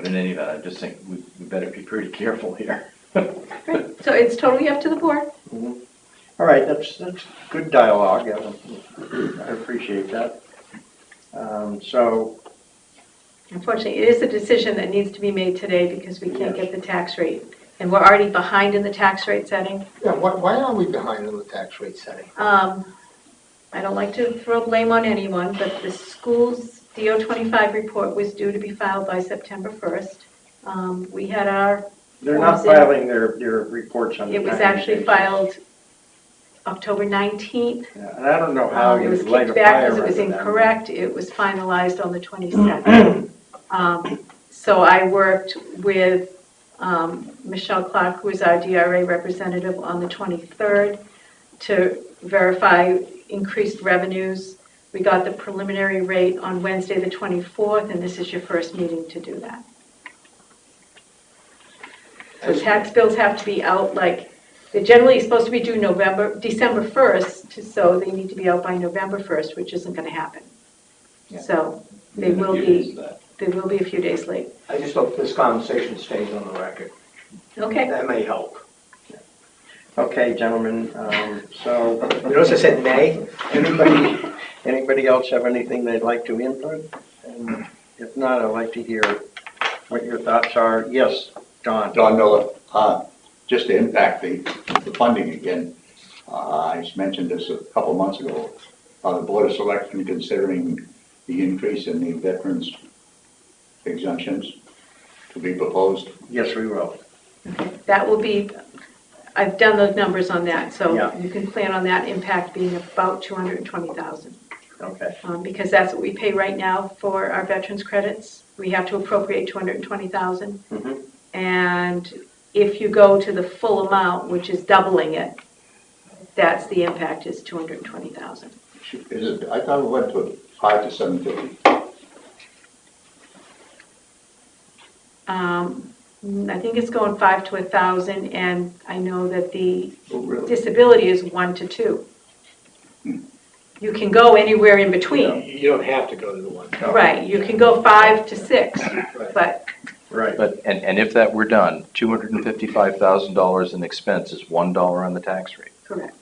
in any event, I just think we better be pretty careful here. Right. So it's totally up to the board. All right, that's good dialogue, I appreciate that. So, Unfortunately, it is a decision that needs to be made today because we can't get the tax rate. And we're already behind in the tax rate setting. Yeah, why are we behind on the tax rate setting? I don't like to throw blame on anyone, but the school's DO-25 report was due to be filed by September 1st. We had our they're not forms in. filing their reports on the It was 90 actually days. filed October 19th. Yeah, and I don't know how It you was light a kicked back fire because it was under them. incorrect. It was finalized on the 22nd. So I worked with Michelle Clark, who is our DRA representative, on the 23rd to verify increased revenues. We got the preliminary rate on Wednesday, the 24th, and this is your first meeting to do that. So tax bills have to be out they're generally supposed to be due December 1st, so they need to be out by November 1st, which isn't going to happen. Yeah. So they will be a few days late. I just hope this conversation stays on the record. Okay. That may help. Okay, gentlemen, so, You notice I said may? anybody else have anything they'd like to input? And if not, I'd like to hear what your thoughts are. Yes, Don? Don Miller, just to impact the funding again, I just mentioned this a couple of months ago. The Board of Selectmen considering the increase in the veterans exemptions to be proposed. Yes, we will. That will be, I've done the numbers on that, so Yeah. you can plan on that impact being about $220,000. Okay. Because that's what we pay right now for our veterans credits. We have to appropriate $220,000. Mhm. And if you go to the full amount, which is doubling it, that's the impact is $220,000. Is it, I thought it went to 5 to 750. I think it's going 5 to 1,000, and I know that the Oh, really? disability is 1 to 2. You can go anywhere in between. You don't have to go to the one. Right, you can go 5 to 6, but Right. But, and if that were done, $255,000 in expense is $1 on the tax rate. correct.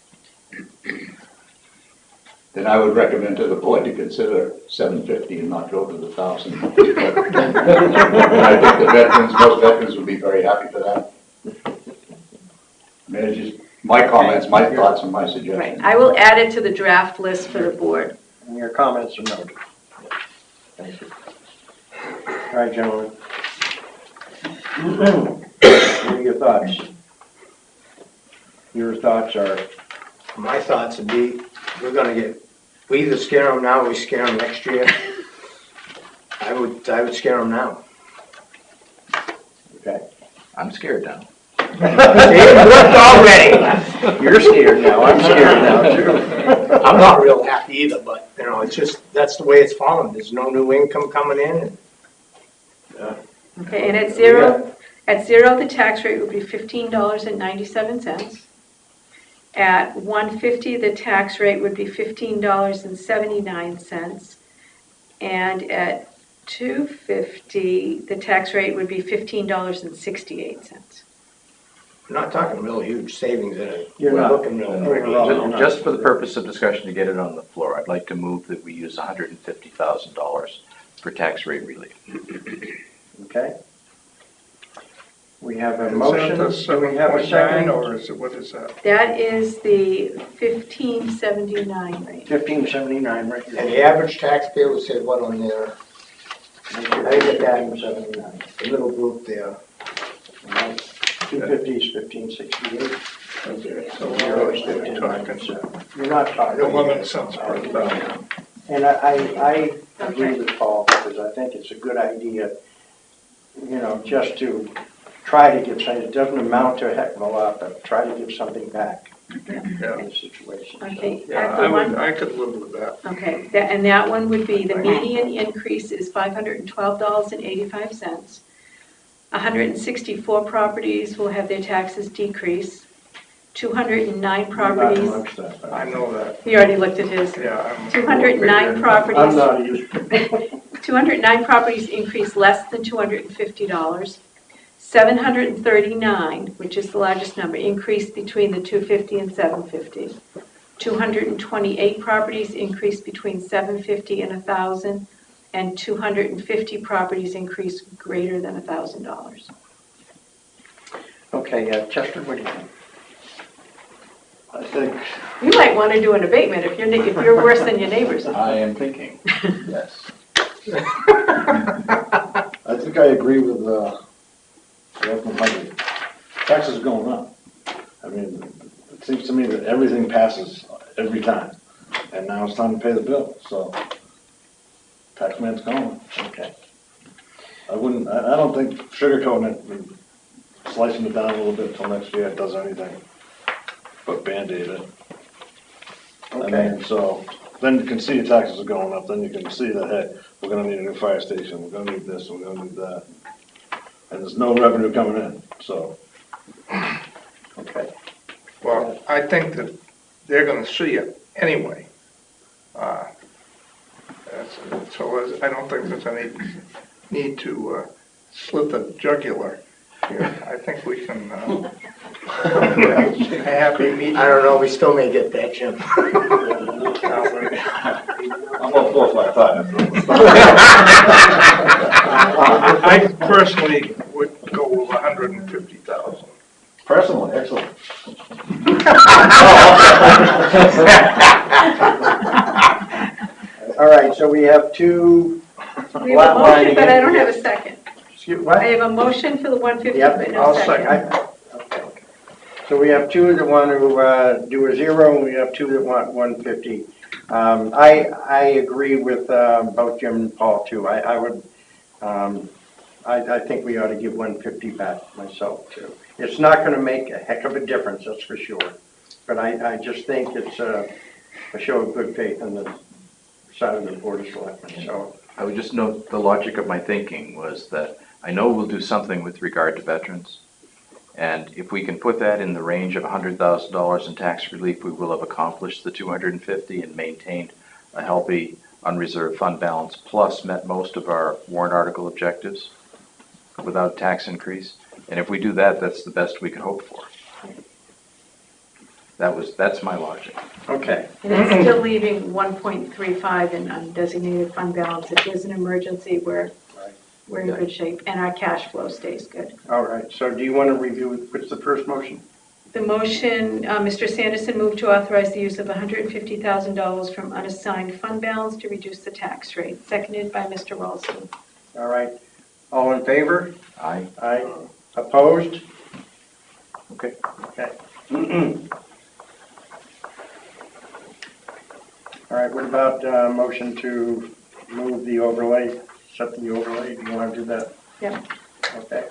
Then I would recommend to the board to consider 750 and not go to the 1,000. I think the veterans, most veterans would be very happy for that. I mean, it's just my comments, my thoughts, and my Right, suggestions. I will add it to the draft list for the board. And your comments are noted. Thank you. All right, gentlemen. What are your thoughts? Your thoughts are, My thoughts would be, we either scare them now or we scare them next year. I would scare them now. okay. I'm scared now. It worked already. You're scared now, I'm scared now too. I'm not real happy either, but, it's just, that's the way it's fallen. There's no new income coming in. Okay, and at zero, the tax rate would be $15.97. At 150, the tax rate would be $15.79. And at 250, the tax rate would be $15.68. We're not talking real huge savings in it. You're We're not. looking real No, pretty. no, no. Just for the purpose of discussion to get it on the floor, I'd like to move that we use $150,000 for tax rate relief. Okay. We have a Is motion, that the do we have a 7.9 second? or is it, what is that? That is the 1579 rate. 1579 right And here. the average taxpayer would say what on there? I get that. 1579. The little group there. 250 is 1568. Okay, so Zero we're is talking, 1597. You're not talking. 11 cents per thousand. And I agree with Paul, because I think it's a good idea, just to try to give something. It doesn't amount to a heck of a lot, but try to give something back Yeah, in the situation. So, Okay, yeah, at the one, I could live with that. okay, and that one would be, the median increase is $512.85. 164 properties will have their taxes decrease. 209 I'm not properties, amongst that, but I know that, he already looked at his. yeah. I'm- 209 I'm properties, not used. 209 properties increase less than $250. 739, which is the largest number, increased between the 250 and 750. 228 properties increased between 750 and 1,000, and 250 properties increased greater than $1,000. Okay, Chester, what do you think? I think, You might want to do an abatement if you're worse than your neighbors. I am thinking, yes. I think I agree with, Selectman Huntly. Taxes are going up. I mean, it seems to me that everything passes every time, and now it's time to pay the bill, so taxman's going. Okay. I don't think sugarcoating it and slicing it down a little bit till next year does anything but Band-Aid it. Okay. And so, then you can see your taxes are going up, then you can see that, hey, we're gonna need a new fire station, we're gonna need this, we're gonna need that. And there's no revenue coming in, so. Okay. Well, I think that they're gonna see it anyway. So I don't think there's any need to slit the jugular here. I think we can, a happy meeting. I don't know, we still may get that, Jim. I'm all for 5-5. I personally would go with 150,000. Personally, excellent. All right, so we have two, We have a motion, but I don't have a second. excuse, I what? have a motion for the 150, Yep, but I'll no second. Okay. So we have two that want to do a zero, and we have two that want 150. I agree with both Jim and Paul too. I would, I think we ought to give 150 back myself too. It's not going to make a heck of a difference, that's for sure. But I just think it's a show of good faith on the side of the Board of Selectmen, so. I would just note the logic of my thinking was that I know we'll do something with regard to veterans. And if we can put that in the range of $100,000 in tax relief, we will have accomplished the 250 and maintained a healthy unreserved fund balance, plus met most of our warrant article objectives without tax increase. And if we do that, that's the best we could hope for. That's my logic. Okay. And it's still leaving 1.35 in undesignated fund balance. If there's an emergency, we're in good shape, and our cash flow stays good. All right, so do you want to review, what's the first motion? The motion, Mr. Sanderson moved to authorize the use of $150,000 from unassigned fund balance to reduce the tax rate, seconded by Mr. Ralston. All right, all in favor? Aye. Aye. Opposed? Okay. Okay. All right, what about motion to move the overlay, set the overlay? Do you want to do that? Yeah. Okay.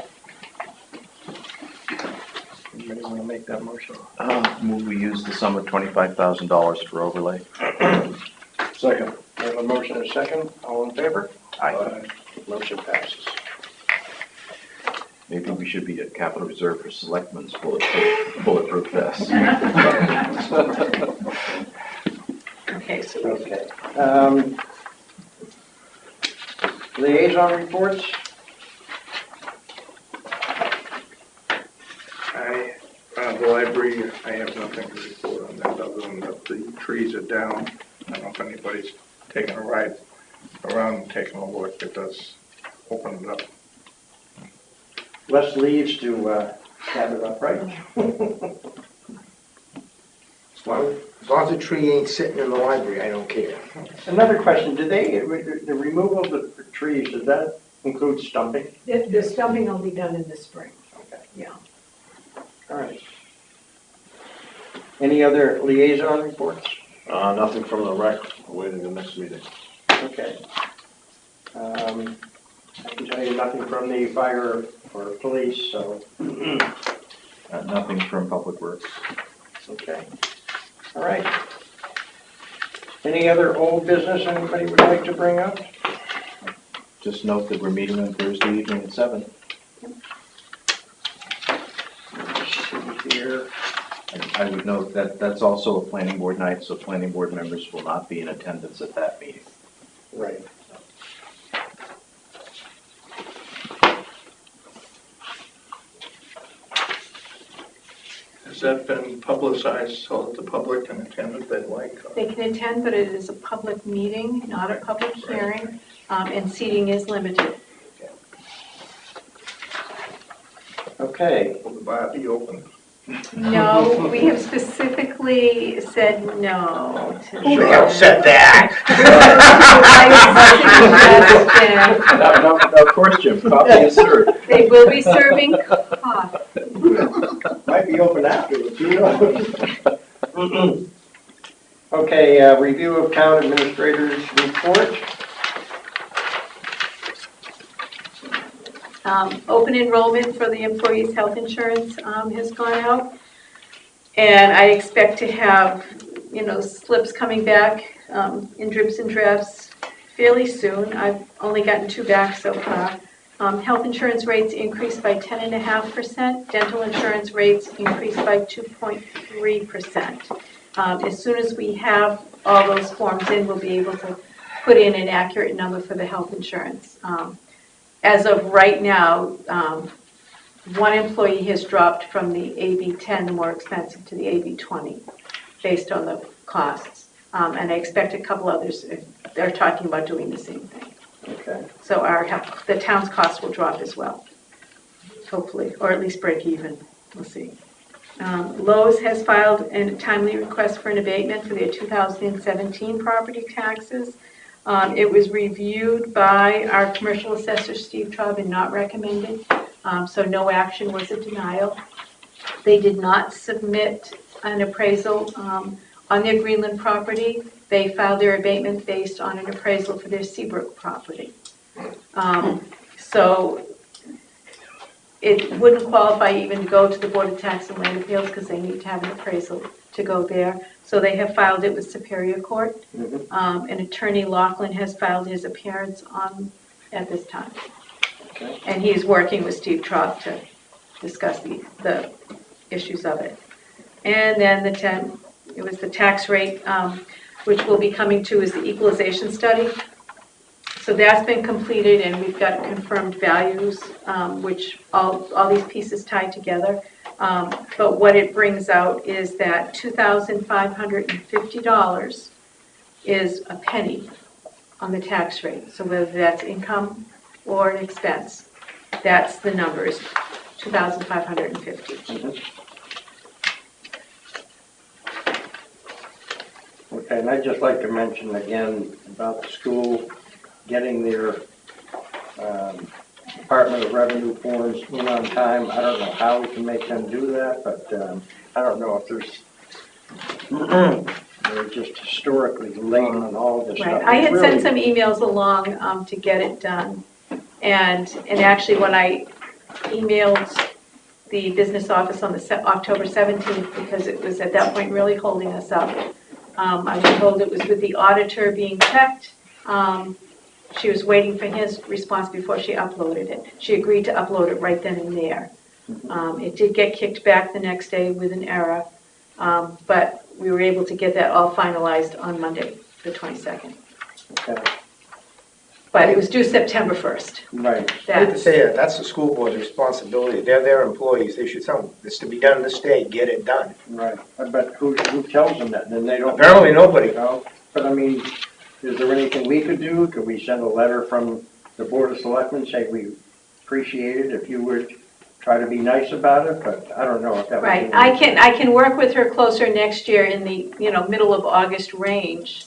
Anybody want to make that motion? Move we use the sum of $25,000 for overlay. Second. We have a motion and a second. All in favor? Aye. Motion passes. Maybe we should be at capital reserve for selectmen's bulletproof vests. Okay, so Okay. Liaison reports? The library, I have nothing to report on that, other than that the trees are down. I don't know if anybody's taking a ride around and taking a look. It does open it up. Less leaves to have it up, right? As long as the tree ain't sitting in the library, I don't care. Another question, do they, the removal of the trees, does that include stumping? The stumping will be done in the spring. Okay. Yeah. All right. Any other liaison reports? Nothing from the rec, waiting the next meeting. Okay. I can tell you nothing from the fire or police, so, Nothing from Public Works. okay. All right. Any other old business anybody would like to bring up? Just note that we're meeting on Thursday evening at 7. Let's see here. I would note that that's also a planning board night, so planning board members will not be in attendance at that meeting. Right. Has that been publicized so that the public can attend if they'd like? they can attend, but it is a public meeting, not a public hearing, and seating is limited. Okay. Will the bar be open? No, we have specifically said no to Who the hell said that? No, of course, Jim, coffee is served. They will be serving coffee. Might be open afterwards, who knows? Okay, review of town administrator's report. Open enrollment for the employees' health insurance has gone out. And I expect to have, slips coming back in drips and drabs fairly soon. I've only gotten 2 back so far. Health insurance rates increased by 10.5%. Dental insurance rates increased by 2.3%. As soon as we have all those forms in, we'll be able to put in an accurate number for the health insurance. As of right now, one employee has dropped from the AB10, the more expensive, to the AB20, based on the costs. And I expect a couple others, they're talking about doing the same thing. Okay. So the town's costs will drop as well, hopefully, or at least break even. We'll see. Lowe's has filed a timely request for an abatement for their 2017 property taxes. It was reviewed by our commercial assessor, Steve Traub, and not recommended, so no action was a denial. They did not submit an appraisal on their Greenland property. They filed their abatement based on an appraisal for their Seabrook property. So it wouldn't qualify even to go to the Board of Tax and Land Appeals because they need to have an appraisal to go there. So they have filed it with Superior Court. Mhm. And Attorney Laughlin has filed his appearance at this time. Okay. And he's working with Steve Traub to discuss the issues of it. And then it was the tax rate, which we'll be coming to is the equalization study. So that's been completed and we've got confirmed values, which all these pieces tie together. But what it brings out is that $2,550 is a penny on the tax rate. So whether that's income or an expense, that's the number, is $2,550. Okay, and I'd just like to mention again about the school getting their Department of Revenue forms in on time. I don't know how we can make them do that, but I don't know if they're just historically late on all this stuff. Right, I had It's sent really- some emails along to get it done. And actually, when I emailed the business office on October 17th, because it was at that point really holding us up, I was told it was with the auditor being checked. She was waiting for his response before she uploaded it. She agreed to upload it right then and there. It did get kicked back the next day with an error, but we were able to get that all finalized on Monday, the 22nd. Okay. But it was due September 1st. Right. I hate to say it, that's the school board's responsibility. They're their employees. They should tell them, it's to be done this day, get it done. Right, but who tells them that? Then they don't. Apparently nobody. No, but I mean, is there anything we could do? Could we send a letter from the Board of Selectmen, say we appreciate it if you would try to be nice about it, but I don't know if that would. Right, I can work with her closer next year in the, middle of August range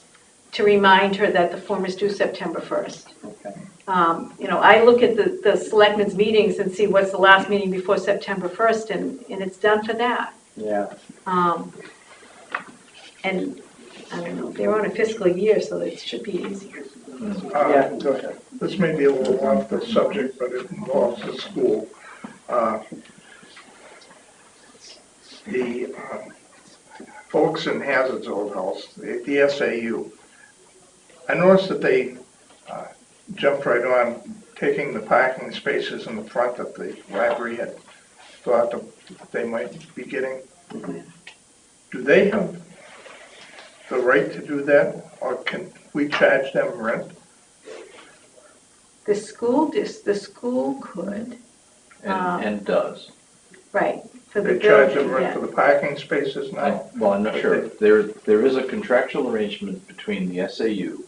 to remind her that the form is due September 1st. Okay. I look at the selectmen's meetings and see what's the last meeting before September 1st, and it's done for that. Yeah, And, I don't know, they're on a fiscal year, so it should be easier. yeah, go ahead. This may be a little off the subject, but it involves the school. The folks in Hazard's old house, the SAU, I noticed that they jumped right on taking the parking spaces in the front that the library had thought that they might be getting. Do they have the right to do that, or can we charge them rent? The school could, And does. right, for the They charge them building, rent for yeah. the parking spaces now? Well, I'm not sure. There is a contractual arrangement between the SAU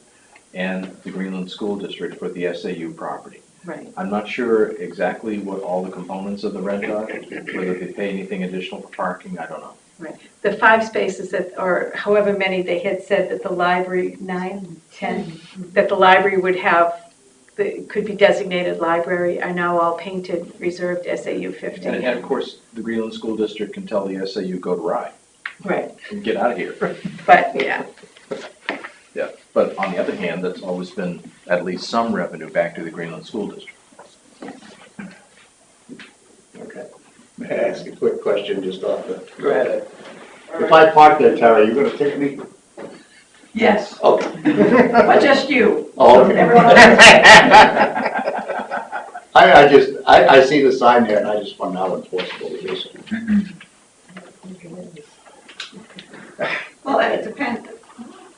and the Greenland School District for the SAU property. Right. I'm not sure exactly what all the components of the rent are, whether they pay anything additional for parking, I don't know. Right. The 5 spaces or however many they had said that the library, 9, 10, that the library would have, could be designated library, are now all painted, reserved SAU 50. And of course, the Greenland School District can tell the SAU, go to Rye, Right, and get out of here. but, yeah, Yeah, but on the other hand, that's always been at least some revenue back to the Greenland School District. Okay. May I ask a quick question just off the? Go ahead. If I park there, Tara, you gonna take me? Yes, Okay. but just you. Oh, okay. Everyone else- I see the sign there and I just wonder how enforceable it is. Well, it depends.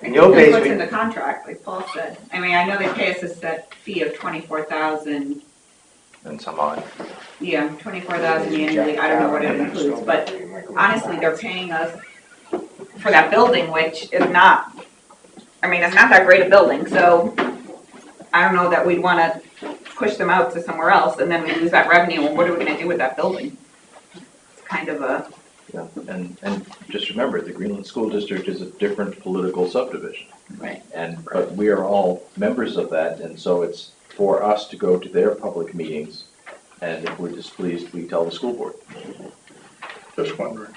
In the old Depends days, what's we- in the contract, like Paul said. I mean, I know they pay us a set fee of 24,000, And some odd. 24,000 annually, I don't know what it includes, but honestly, they're paying us for that building, which is not, it's not that great a building, so I don't know that we'd wanna push them out to somewhere else, and then we lose that revenue, and what are we gonna do with that building? It's kind of a, Yeah, and just remember, the Greenland School District is a different political subdivision. right. But we are all members of that, and so it's for us to go to their public meetings, and if we're displeased, we tell the school board. Just wondering.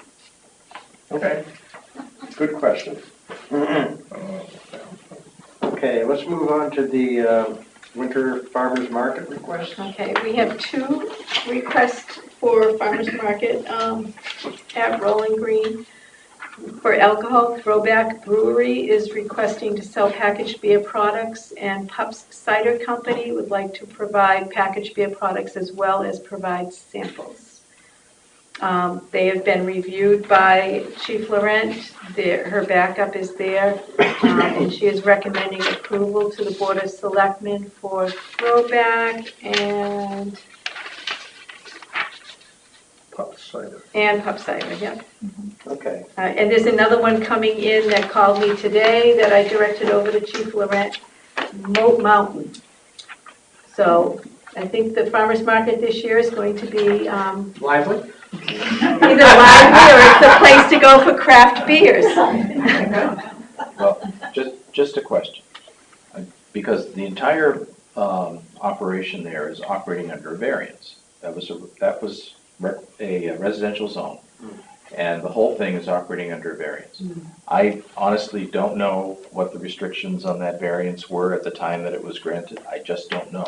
Okay, good question. Okay, let's move on to the winter farmer's market request. Okay, we have 2 requests for farmer's market at Rolling Green. For alcohol, Throwback Brewery is requesting to sell packaged beer products, and Pups Cider Company would like to provide packaged beer products as well as provide samples. They have been reviewed by Chief Laurent. Her backup is there, and she is recommending approval to the Board of Selectmen for Throwback and Pop cider. Pup Cider, yeah. Okay. And there's another one coming in that called me today that I directed over to Chief Laurent, Moat Mountain. So I think the farmer's market this year is going to be Lively? either lively or it's the place to go for craft beers. Well, just a question. Because the entire operation there is operating under a variance. That was a residential zone, and the whole thing is operating under a variance. I honestly don't know what the restrictions on that variance were at the time that it was granted. I just don't know.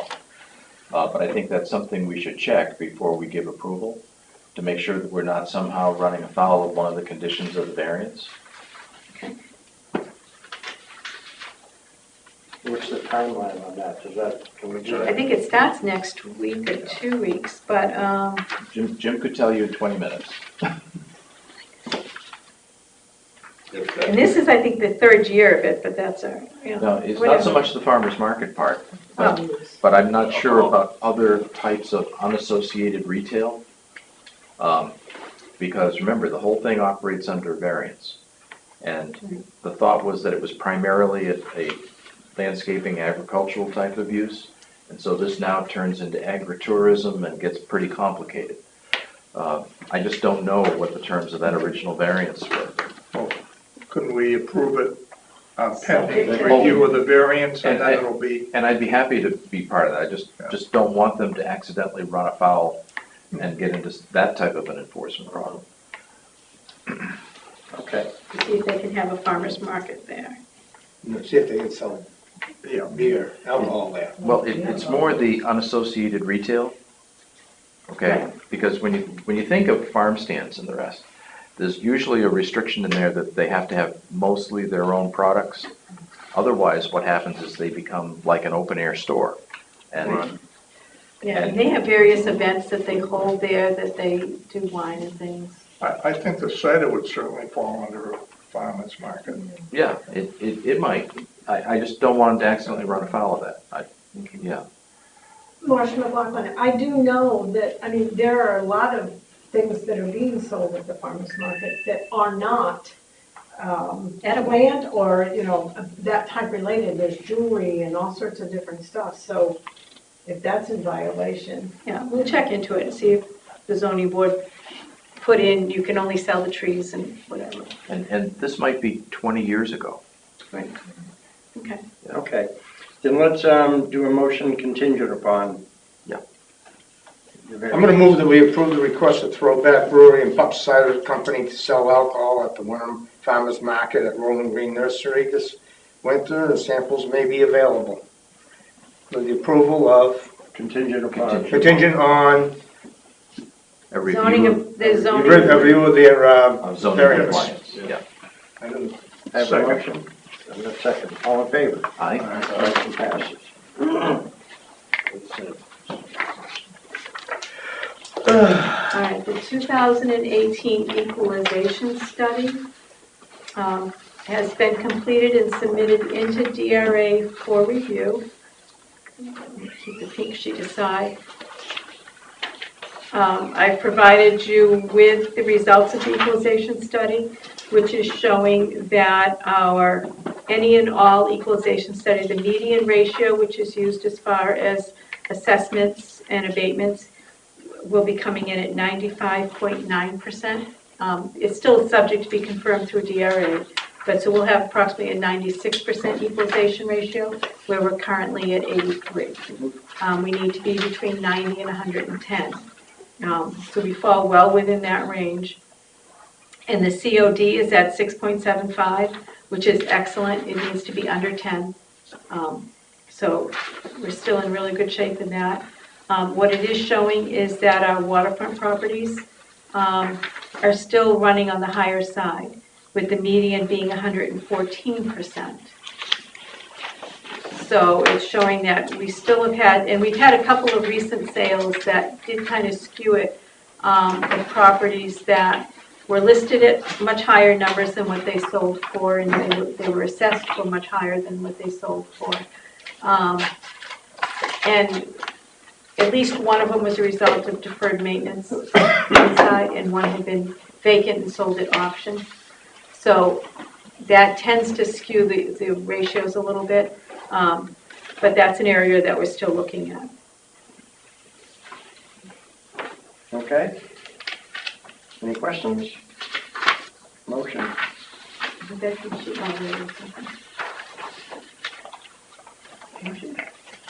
But I think that's something we should check before we give approval, to make sure that we're not somehow running afoul of one of the conditions of the variance. What's the timeline on that? Can we do I that? think it starts next week or 2 weeks, but Jim could tell you in 20 minutes. and this is, I think, the third year of it, but that's all right. Yeah. No, it's not Whatever. so much the farmer's market part, Oh. but I'm not sure about other types of unassociated retail. Because remember, the whole thing operates under variance. And the thought was that it was primarily a landscaping agricultural type of use. And so this now turns into agritourism and gets pretty complicated. I just don't know what the terms of that original variance were. Well, couldn't we approve it pending Subject to- review of the variance, and then And- it'll be, And I'd be happy to be part of that. I just don't want them to accidentally run afoul and get into that type of an enforcement problem. Okay. To see if they can have a farmer's market there. See if they can sell, beer, alcohol there. Well, it's more the unassociated retail, okay? Because when you think of farm stands and the rest, there's usually a restriction in there that they have to have mostly their own products. Otherwise, what happens is they become like an open-air store. And Yeah, and they have various events that they hold there, that they do wine and things. I think the cider would certainly fall under a farmer's market. yeah, it might. I just don't want them to accidentally run afoul of that. Yeah. Marcia McLaughlin, I do know that, I mean, there are a lot of things that are being sold at the farmer's market that are not plant or, that type related. There's jewelry and all sorts of different stuff. So if that's in violation. Yeah, we'll check into it and see if the zoning board put in, you can only sell the trees and whatever. And this might be 20 years ago. Right. Okay. Okay. Then let's do a motion contingent upon. Yeah. I'm gonna move that we approve the request of Throwback Brewery and Pup Cider Company to sell alcohol at the Wyndham Farmers Market at Rolling Green Nursery this winter. The samples may be available. With the approval of, Contingent upon. contingent on A Zoning, review of- the zoning. review of their, of zoning variance. compliance. Yeah. I have a Second. motion. I'm going to second. All in favor? Aye. Motion passes. All right, the 2018 equalization study has been completed and submitted into DRA for review. Keep the pink sheet aside. I've provided you with the results of the equalization study, which is showing that our any and all equalization study, the median ratio, which is used as far as assessments and abatements, will be coming in at 95.9%. It's still subject to be confirmed through DRA, but so we'll have approximately a 96% equalization ratio, where we're currently at 83. We need to be between 90 and 110. So we fall well within that range. And the COD is at 6.75, which is excellent. It needs to be under 10. So we're still in really good shape in that. What it is showing is that our waterfront properties are still running on the higher side. with the median being 114%. So it's showing that we still have had, and we've had a couple of recent sales that did kind of skew it, of properties that were listed at much higher numbers than what they sold for, and they were assessed for much higher than what they sold for. And at least one of them was a result of deferred maintenance inside, and one had been vacant and sold at auction. So that tends to skew the ratios a little bit, but that's an area that we're still looking at. Okay? Any questions? Motion.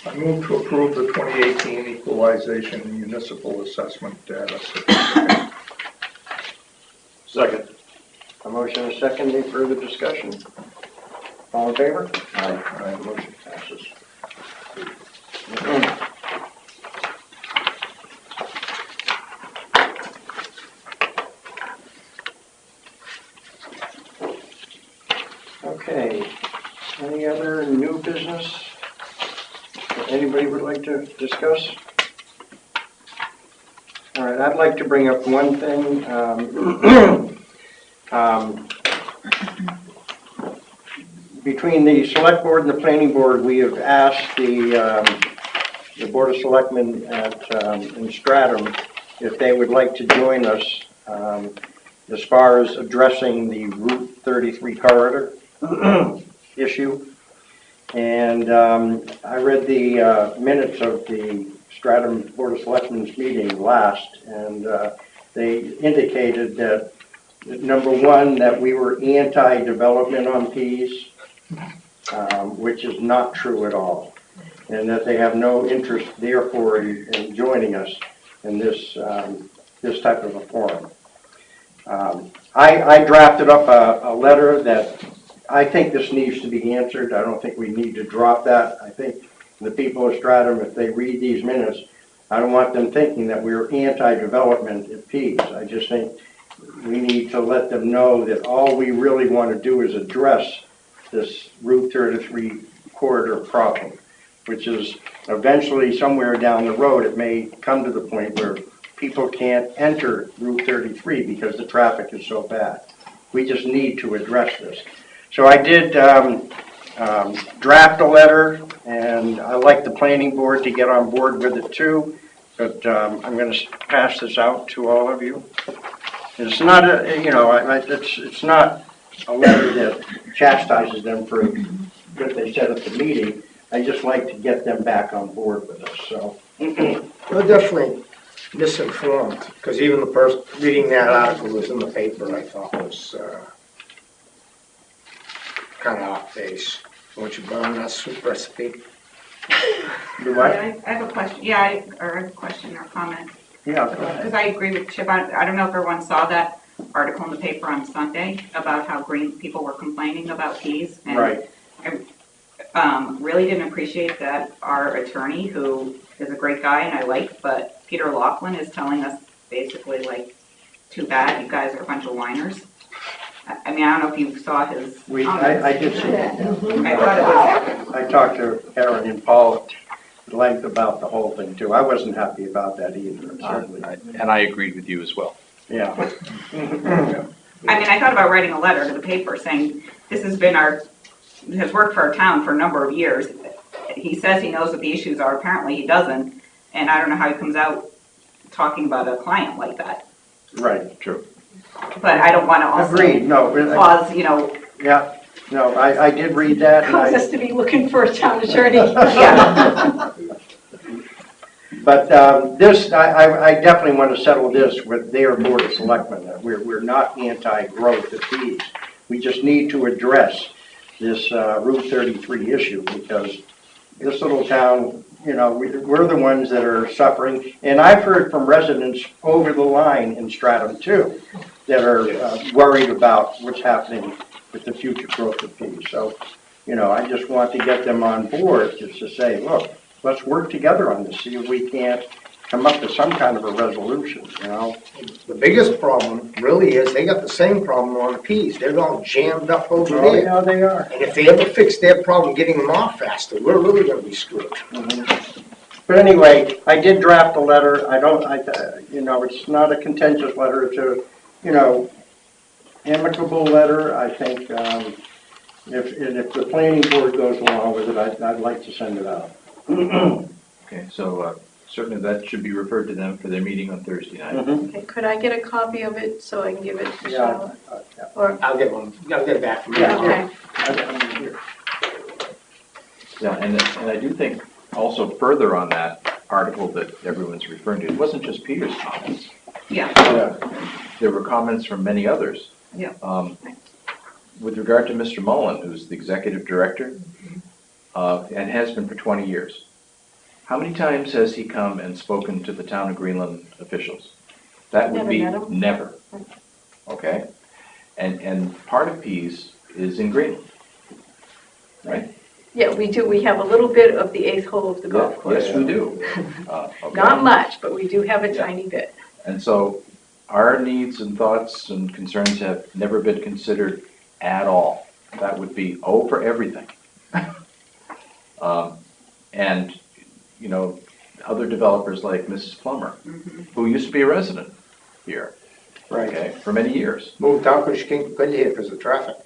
I move to approve the 2018 equalization municipal assessment data certificate. Second. A motion and a second. Any further discussion? All in favor? Aye. Motion passes. Okay. Any other new business that anybody would like to discuss? All right, I'd like to bring up one thing. Between the select board and the planning board, we have asked the Board of Selectmen in Stratham if they would like to join us as far as addressing the Route 33 corridor issue. And I read the minutes of the Stratham Board of Selectmen's meeting last, and they indicated that, number one, that we were anti-development on Pease, which is not true at all, and that they have no interest, therefore, in joining us in this this type of a forum. I drafted up a letter that I think this needs to be answered. I don't think we need to drop that. I think the people of Stratham, if they read these minutes, I don't want them thinking that we're anti-development at Pease. I just think we need to let them know that all we really want to do is address this Route 33 corridor problem, which is eventually somewhere down the road, it may come to the point where people can't enter Route 33 because the traffic is so bad. We just need to address this. So I did draft a letter, and I like the planning board to get on board with it too, but I'm going to pass this out to all of you. It's not a, you know, it's not a letter that chastises them for what they said at the meeting. I just like to get them back on board with us, so. They're definitely misinformed, because even the person reading that article was in the paper, I thought was kind of off base. Won't you burn that soup recipe? Do what? I have a question, or a question or comment. Yeah. Because I agree with Chip, I don't know if everyone saw that article in the paper on Sunday about how green people were complaining about Pease. And Right. I really didn't appreciate that our attorney, who is a great guy and I like, but Peter Laughlin is telling us basically like, too bad, you guys are a bunch of whiners. I mean, I don't know if you saw his comments. I did see that. I thought it was, I talked to Aaron and Paul at length about the whole thing too. I wasn't happy about that either, certainly. And I agreed with you as well. Yeah. I mean, I thought about writing a letter to the paper saying, this has been has worked for our town for a number of years. He says he knows what the issues are, apparently he doesn't, and I don't know how he comes out talking about a client like that. Right. True. But I don't want to also Agreed, no. cause, you know. Yeah, no, I did read that. And Cause us to be looking for a town attorney. Yeah. But this, I definitely want to settle this with their Board of Selectmen. We're not anti-growth at Pease. We just need to address this Route 33 issue, because this little town, you know, we're the ones that are suffering. And I've heard from residents over the line in Stratham too, that are worried about what's happening with the future growth of Pease. So, you know, I just want to get them on board just to say, look, let's work together on this, see if we can't come up with some kind of a resolution, you know? The biggest problem really is they got the same problem on the Ps. They're all jammed up over Oh, there. yeah, they are. And if they ever fix their problem getting them off faster, we're really gonna be screwed. But anyway, I did draft a letter. You know, it's not a contentious letter. It's a, you know, amicable letter. I think, if the planning board goes along with it, I'd like to send it out. Okay, so certainly that should be referred to them for their meeting on Thursday night. Okay, could I get a copy of it so I can give it to Yeah. Charlotte? Or, I'll get it back from you. Yeah. okay, Yeah, and I do think also further on that article that everyone's referring to, it wasn't just Peter's comments. Yeah. There were comments from many others. Yeah. With regard to Mr. Mullen, who's the executive director, and has been for 20 years, how many times has he come and spoken to the town of Greenland officials? That would Never be met him. never. Okay? And part of Pease is in Greenland, right? yeah, we do, we have a little bit of the eighth hole of the golf course. Yes, we do. Okay. Not much, but we do have a tiny bit. And so our needs and thoughts and concerns have never been considered at all. That would be O for everything. And, you know, other developers like Mrs. Plummer, who used to be a resident here, Right. okay, for many years. Moved out because she can't get here because of traffic.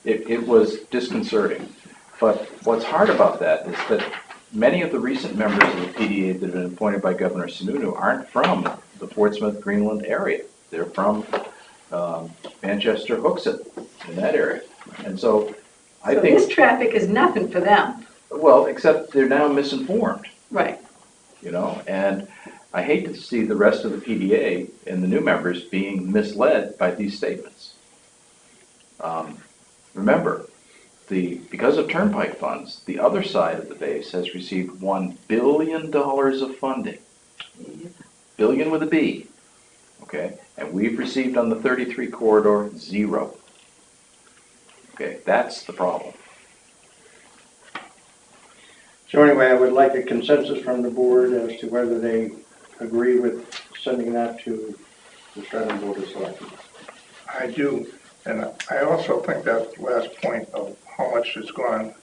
It was disconcerting. But what's hard about that is that many of the recent members of the PDA that have been appointed by Governor Sununu aren't from the Portsmouth, Greenland area. They're from Manchester, Hooksett, in that area. And so I So think, this traffic is nothing for them. well, except they're now misinformed, Right. you know? And I hate to see the rest of the PDA and the new members being misled by these statements. Remember, because of turnpike funds, the other side of the base has received $1 billion of funding. Billion with a B, okay? And we've received on the 33 corridor, 0. Okay, that's the problem. So anyway, I would like a consensus from the board as to whether they agree with sending that to the Stratham Board of Selectmen. I do, and I also think that last point of how much has gone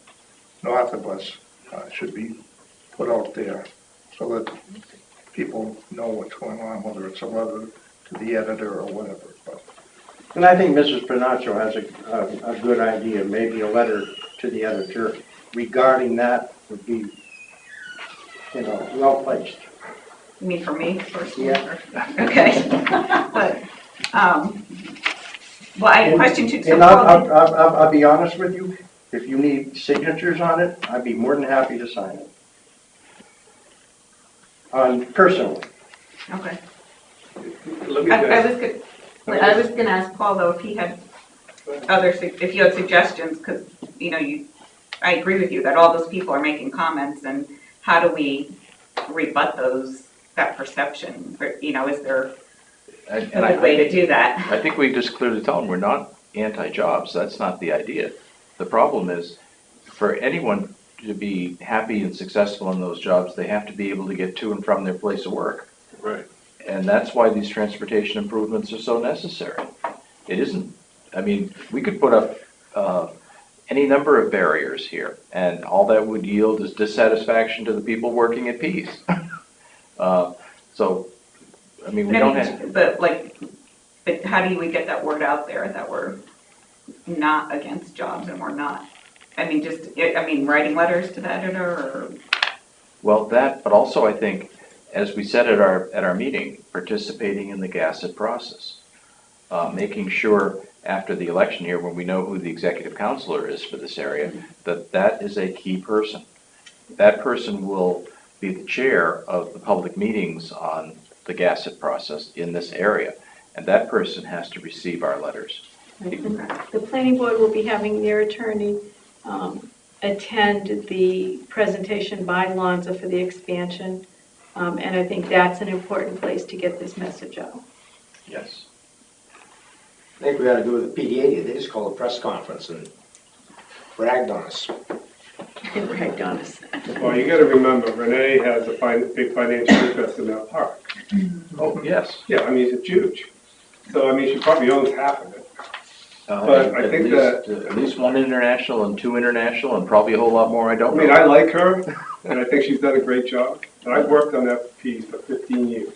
north of us should be put out there so that people know what's going on, whether it's a letter to the editor or whatever. But And I think Mrs. Panaccio has a good idea. Maybe a letter to the editor regarding that would be, you know, well placed. You mean for me personally? Yeah. Okay. But, well, I had a question too. So And Paul, I'll be honest with you, if you need signatures on it, I'd be more than happy to sign it. Personally. okay. Let me I was gonna ask Paul though if he had if you had suggestions, because, you know, I agree with you that all those people are making comments, and how do we rebut that perception? You know, is there a good way to do that? I think we just clearly tell them we're not anti-jobs. That's not the idea. The problem is, for anyone to be happy and successful in those jobs, they have to be able to get to and from their place of work. Right. And that's why these transportation improvements are so necessary. It isn't, I mean, we could put up any number of barriers here, and all that would yield is dissatisfaction to the people working at Pease. So, I mean, we don't have. But how do we get that word out there that we're not against jobs and we're not? I mean, writing letters to the editor or? Well, that, but also I think, as we said at our meeting, participating in the GASSET process, making sure after the election here, when we know who the executive counselor is for this area, that is a key person. That person will be the chair of the public meetings on the GASSET process in this area, and that person has to receive our letters. The planning board will be having their attorney attend the presentation by Lonza for the expansion, and I think that's an important place to get this message out. Yes. I think we gotta do with the PDA, they just called a press conference and bragged on us. in Craig Donis. Well, you gotta remember, Renee has a big financial interest in that park. Oh, yes. Yeah, I mean, it's huge. So, I mean, she probably owns half of it. But I think At least one international and two international and probably a whole lot more I I don't mean, know. I like her, and I think she's done a great job. And I've worked on that piece for 15 years,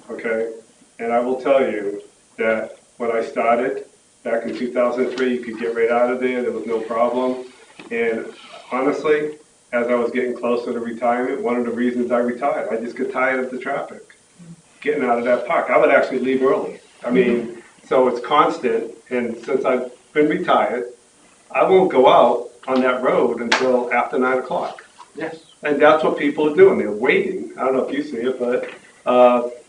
okay? And I will tell you that when I started, back in 2003, you could get right out of there was no problem. And honestly, as I was getting closer to retirement, one of the reasons I retired, I just got tired of the traffic, getting out of that park. I would actually leave early. I mean, so it's constant, and since I've been retired, I won't go out on that road until after 9 o'clock. Yes. And that's what people are doing, they're waiting. I don't know if you see it, but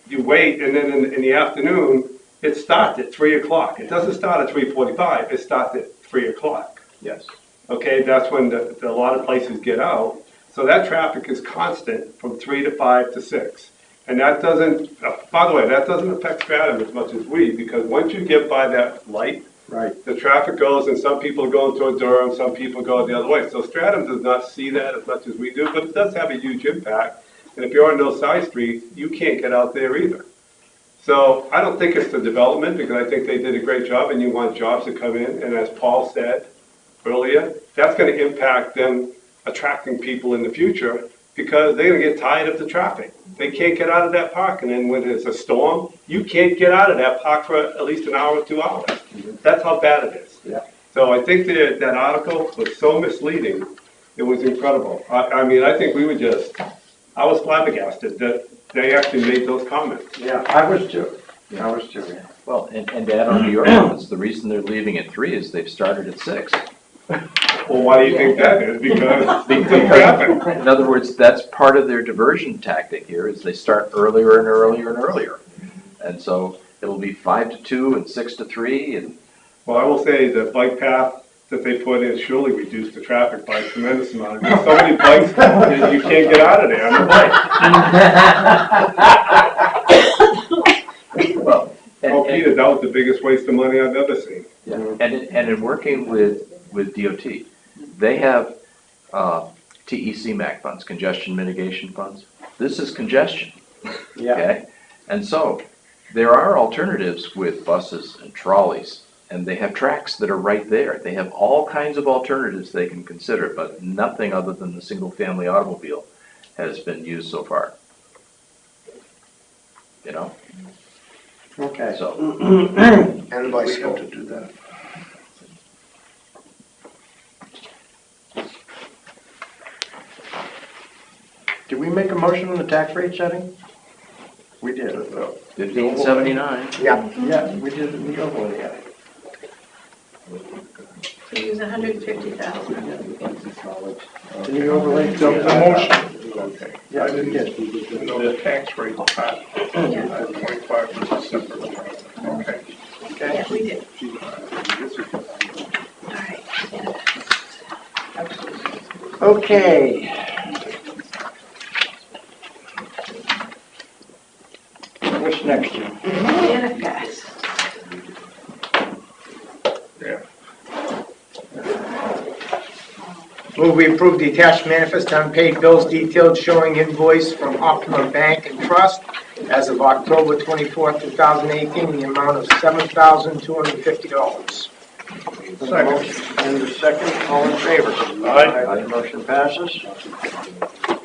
you wait, and then in the afternoon, it starts at 3 o'clock. It doesn't start at 3:45, it starts at 3 o'clock. Yes. Okay, that's when a lot of places get out. So that traffic is constant from 3 to 5 to 6. And that doesn't, by the way, that doesn't affect Stratham as much as we, because once you get by that light, Right. the traffic goes, and some people are going toward Durham, some people go the other way. So Stratham does not see that as much as we do, but it does have a huge impact. And if you're on those side streets, you can't get out there either. So I don't think it's the development, because I think they did a great job, and you want jobs to come in. And as Paul said earlier, that's going to impact them attracting people in the future, because they're going to get tired of the traffic. They can't get out of that park, and then when there's a storm, you can't get out of that park for at least an hour or 2 hours. That's how bad it is. Yeah. So I think that article was so misleading, it was incredible. I mean, I think I was flabbergasted that they actually made those comments. Yeah, I was too. I was too, yeah. Well, and to add on to your comments, the reason they're leaving at 3 is they've started at 6. Well, why do you think that is? Because of the traffic. In other words, that's part of their diversion tactic here, is they start earlier and earlier and earlier. And so it'll be 5 to 2 and 6 to 3 and. Well, I will say the bike path that they put in surely reduced the traffic by a tremendous amount. There's so many bikes that you can't get out of there on the bike. Well, Oh, Peter, that was the biggest waste of money I've ever seen. Yeah, and in working with DOT, they have TEC MAC funds, congestion mitigation funds. This is congestion, Yeah. okay? And so there are alternatives with buses and trolleys, and they have tracks that are right there. They have all kinds of alternatives they can consider, but nothing other than the single-family automobile has been used so far. You know? Okay. So, And the bicycle. to do that. Did we make a motion on the tax rate setting? We did. 1579. Yeah, Yeah, we did it in the overlay. Yeah. To use 150,000. In the overlay. The motion, okay. Yeah, we did. The tax rate part, Yeah, 25% separate. Okay. Okay. yeah, we did. All right. Okay. What's next, Jim? Manifest. Yeah. move we approve the attached manifest unpaid bills detailed showing invoice from Optima Bank and Trust as of October 24th, 2018, in the amount of $7,250. Motion and the second, all in favor? Aye. Motion passes.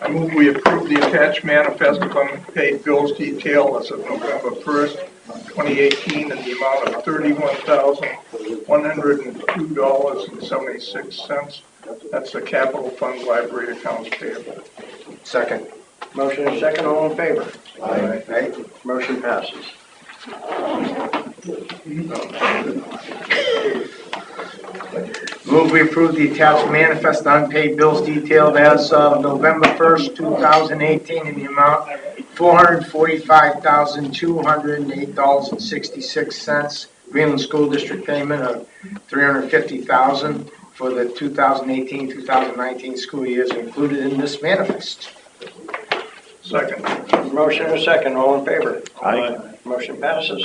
I move we approve the attached manifest of unpaid bills detail as of November 1st, 2018, in the amount of $31,102.76. That's the capital fund library accounts payable. Second. Motion and second, all in favor? Aye. Motion passes. Move we approve the attached manifest unpaid bills detailed as of November 1st, 2018, in the amount $445,208.66. Greenland School District payment of $350,000 for the 2018-2019 school years included in this manifest. Second. Motion and second, all in favor? Aye. Motion passes.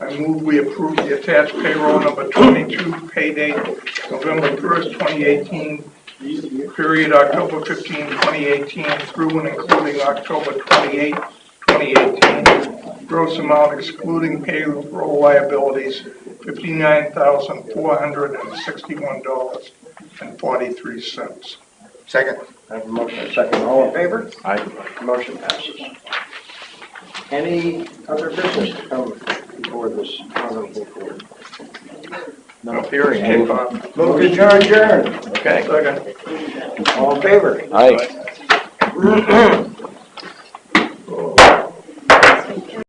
I move we approve the attached payroll number 22, pay date November 1st, 2018, period October 15, 2018 through and including October 28, 2018. Gross amount excluding payroll liabilities, $59,461.43. Second. I have a motion, a second. All in favor? Aye. Motion passes. Any other business to come before this honorable board? No hearing. Okay, Bob. Move to adjourn. Okay. Second. All in favor? Aye.